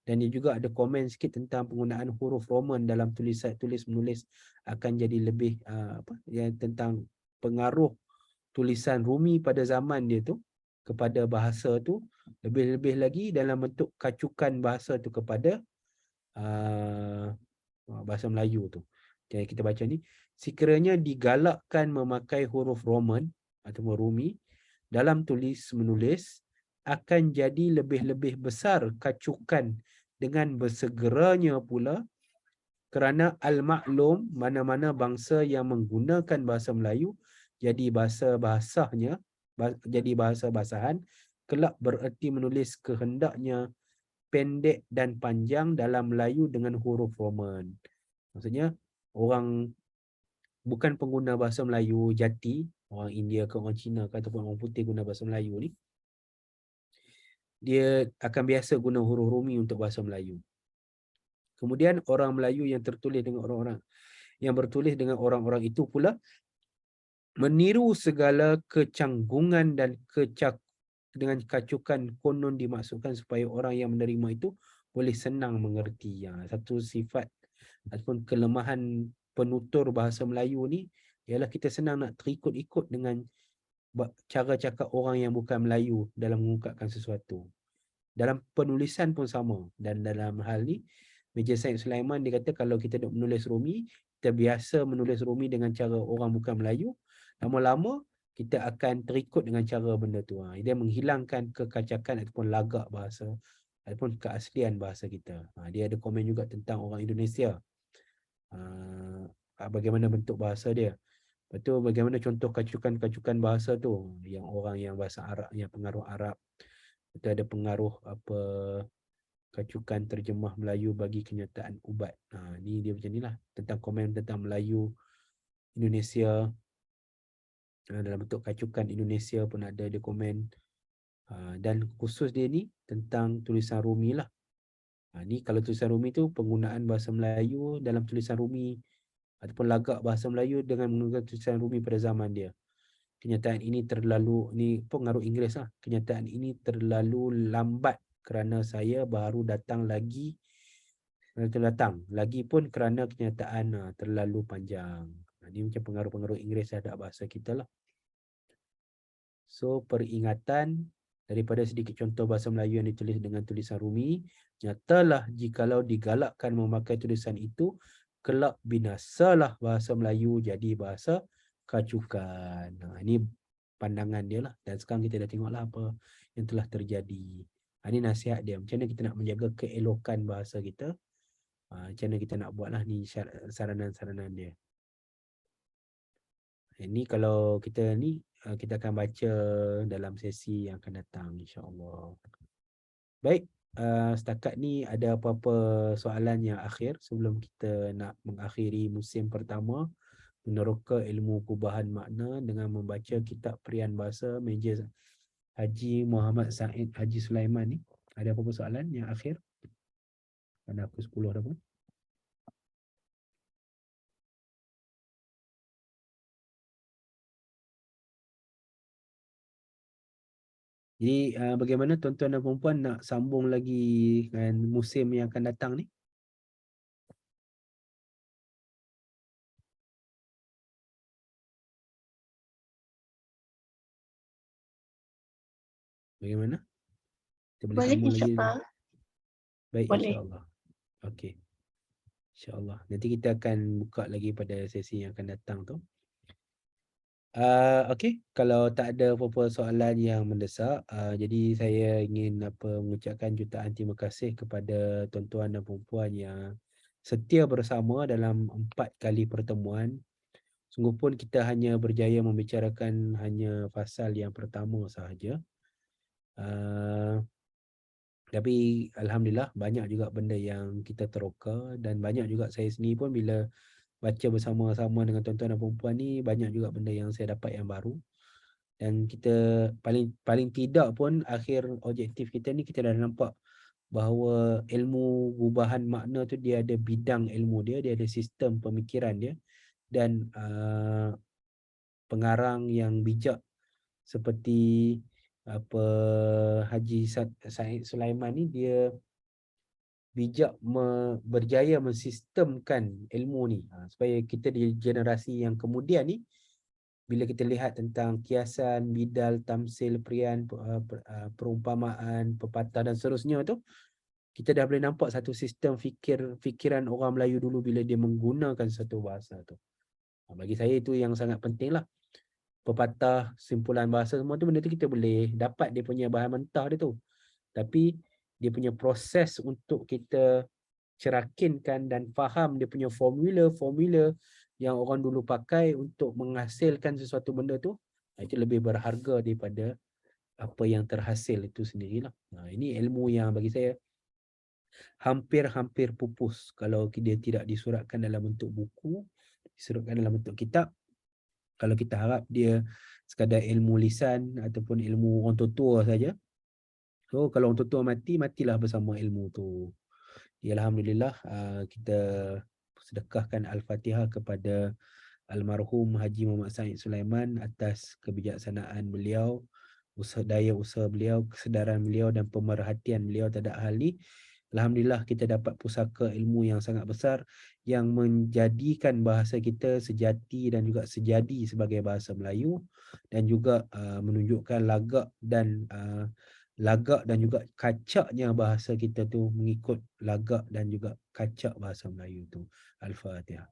Dan dia juga ada komen sikit tentang penggunaan huruf Roman dalam tulis menulis akan jadi lebih yang tentang pengaruh tulisan Rumi pada zaman dia tu kepada bahasa tu, lebih-lebih lagi dalam bentuk kacukan bahasa tu kepada bahasa Melayu tu. Jadi kita baca ni, sekiranya digalakkan memakai huruf Roman atau Rumi dalam tulis menulis, akan jadi lebih-lebih besar kacukan dengan bersegeranya pula, kerana al-maklum mana-mana bangsa yang menggunakan bahasa Melayu jadi bahasa-bahasanya, jadi bahasa-basahan, kelak bererti menulis kehendaknya pendek dan panjang dalam Melayu dengan huruf Roman. Maksudnya orang bukan pengguna bahasa Melayu jati, orang India ke orang Cina ke ataupun orang putih guna bahasa Melayu ni, dia akan biasa guna huruf Rumi untuk bahasa Melayu. Kemudian orang Melayu yang tertulis dengan orang-orang yang bertulis dengan orang-orang itu pula meniru segala kecanggungan dan dengan kacukan konon dimaksudkan supaya orang yang menerima itu boleh senang mengerti. Satu sifat ataupun kelemahan penutur bahasa Melayu ni ialah kita senang nak terikut-ikut dengan cara cakap orang yang bukan Melayu dalam mengungkapkan sesuatu. Dalam penulisan pun sama. Dan dalam hal ni, Meja Said Sulaiman dia kata kalau kita nak menulis Rumi, kita biasa menulis Rumi dengan cara orang bukan Melayu, lama-lama kita akan terikut dengan cara benda tu. Dia menghilangkan kekacakan ataupun lagak bahasa ataupun keaslian bahasa kita. Dia ada komen juga tentang orang Indonesia. Bagaimana bentuk bahasa dia. Betul, bagaimana contoh kacukan-kacukan bahasa tu, yang orang yang bahasa Arab, yang pengaruh Arab. Betul, ada pengaruh kacukan terjemah Melayu bagi kenyataan ubat. Ni dia macam ni lah. Tentang komen tentang Melayu Indonesia. Dalam bentuk kacukan Indonesia pun ada dia komen. Dan khusus dia ni tentang tulisan Rumi lah. Ni kalau tulisan Rumi tu penggunaan bahasa Melayu dalam tulisan Rumi ataupun lagak bahasa Melayu dengan menggunakan tulisan Rumi pada zaman dia. Kenyataan ini ni pengaruh Inggeris lah. Kenyataan ini terlalu lambat kerana saya baru datang lagi. Lagipun kerana kenyataan terlalu panjang. Ini macam pengaruh-pengaruh Inggeris terhadap bahasa kita lah. So peringatan daripada sedikit contoh bahasa Melayu yang ditulis dengan tulisan Rumi, nyatalah jikalau digalakkan memakai tulisan itu, kelak binasalah bahasa Melayu jadi bahasa kacukan. Ini pandangan dia lah. Dan sekarang kita dah tengoklah apa yang telah terjadi. Ini nasihat dia. Macam mana kita nak menjaga keelokan bahasa kita. Macam mana kita nak buat lah. Ni saranan-saranan dia. Ini kalau kita ni, kita akan baca dalam sesi yang akan datang, insyaAllah. Baik, setakat ni ada apa-apa soalan yang akhir sebelum kita nak mengakhiri musim pertama meneroka ilmu kubahan makna dengan membaca kitab Perian Bahasa Meja Haji Muhammad Said Haji Sulaiman ni. Ada apa-apa soalan yang akhir? Pada pukul 10 dah pun. Jadi bagaimana tuan-tuan dan puan nak sambung lagi dengan musim yang akan datang ni? Bagaimana? Kita boleh Boleh, sambung lagi? insyaAllah. Baik, Boleh. insya-Allah. Okey. Insya-Allah. Nanti kita akan buka lagi pada sesi yang akan datang tu. Okey, kalau tak ada apa-apa soalan yang mendesak, jadi saya ingin mengucapkan jutaan terima kasih kepada tuan-tuan dan puan yang setia bersama dalam 4 kali pertemuan. Sungguh pun kita hanya berjaya membicarakan hanya fasal yang pertama sahaja. Tapi alhamdulillah banyak juga benda yang kita teroka, dan banyak juga saya sendiri pun bila baca bersama-sama dengan tuan-tuan dan puan ni, banyak juga benda yang saya dapat yang baru. Dan kita paling tidak pun akhir objektif kita ni, kita dah nampak bahawa ilmu gubahan makna tu dia ada bidang ilmu dia ada sistem pemikiran dia, dan pengarang yang bijak seperti Haji Said Sulaiman ni, dia bijak berjaya mensistemkan ilmu ni, supaya kita di generasi yang kemudian ni, bila kita lihat tentang kiasan, bidal, tamsil, perian, perumpamaan, pepatah dan seterusnya tu, kita dah boleh nampak satu sistem fikiran orang Melayu dulu bila dia menggunakan satu bahasa tu. Bagi saya itu yang sangat penting lah. Pepatah, simpulan bahasa, semua tu benda tu kita boleh dapat dia punya bahan mentah dia tu. Tapi dia punya proses untuk kita cerakinkan dan faham dia punya formula yang orang dulu pakai untuk menghasilkan sesuatu benda tu, itu lebih berharga daripada apa yang terhasil itu sendirilah. Ini ilmu yang bagi saya hampir pupus kalau dia tidak disuratkan dalam bentuk buku, disuratkan dalam bentuk kitab. Kalau kita harap dia sekadar ilmu lisan ataupun ilmu orang tua saja, so kalau orang tua mati, matilah bersama ilmu tu. Ya, alhamdulillah kita sedekahkan Al-Fatihah kepada almarhum Haji Muhammad Said Sulaiman atas kebijaksanaan beliau, daya usaha beliau, kesedaran beliau dan pemerhatian beliau terhadap hal ni. Alhamdulillah kita dapat pusaka ilmu yang sangat besar yang menjadikan bahasa kita sejati dan juga sejadi sebagai bahasa Melayu, dan juga menunjukkan lagak dan juga kacaknya bahasa kita tu mengikut lagak dan juga kacak bahasa Melayu tu. Al-Fatihah.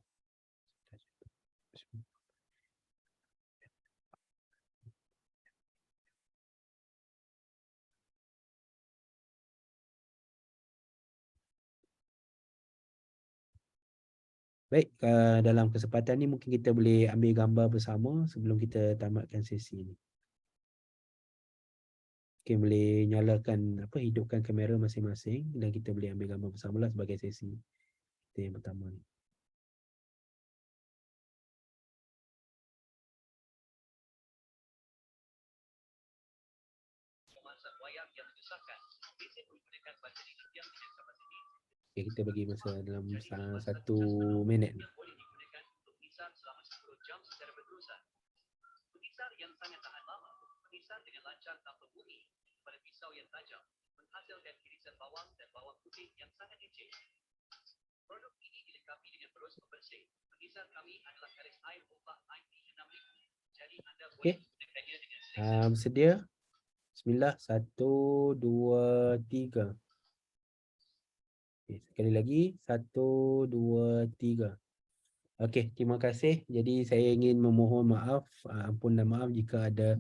Baik, dalam kesempatan ni mungkin kita boleh ambil gambar bersama sebelum kita tamatkan sesi ni. Okay, boleh nyalakan hidupkan kamera masing-masing dan kita boleh ambil gambar bersamalah sebagai sesi kita yang pertama ni. Okay, kita bagi masa dalam 1 minit ni. Okay. Bersedia? Bismillah. 1, 2, 3. Okay, sekali lagi. 1, 2, 3. Okey, terima kasih. Jadi saya ingin memohon maaf, ampun dan maaf jika ada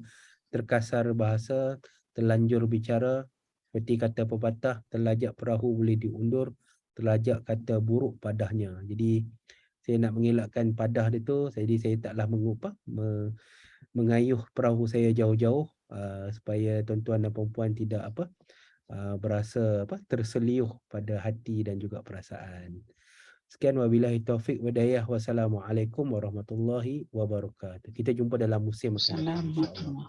terkasar bahasa, terlanjur bicara. Seperti kata pepatah, terlajak perahu boleh diundur, terlajak kata buruk padahnya. Jadi saya nak mengelakkan padah dia tu, jadi saya taklah mengayuh perahu saya jauh-jauh supaya tuan-tuan dan puan tidak berasa terseliuh pada hati dan juga perasaan. Sekian, wabillahi taufik wa hidayah. Wassalamualaikum warahmatullahi wabarakatuh. Kita jumpa dalam musim akan datang, insya-Allah.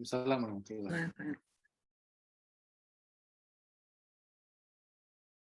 Assalamualaikum warahmatullahi wabarakatuh.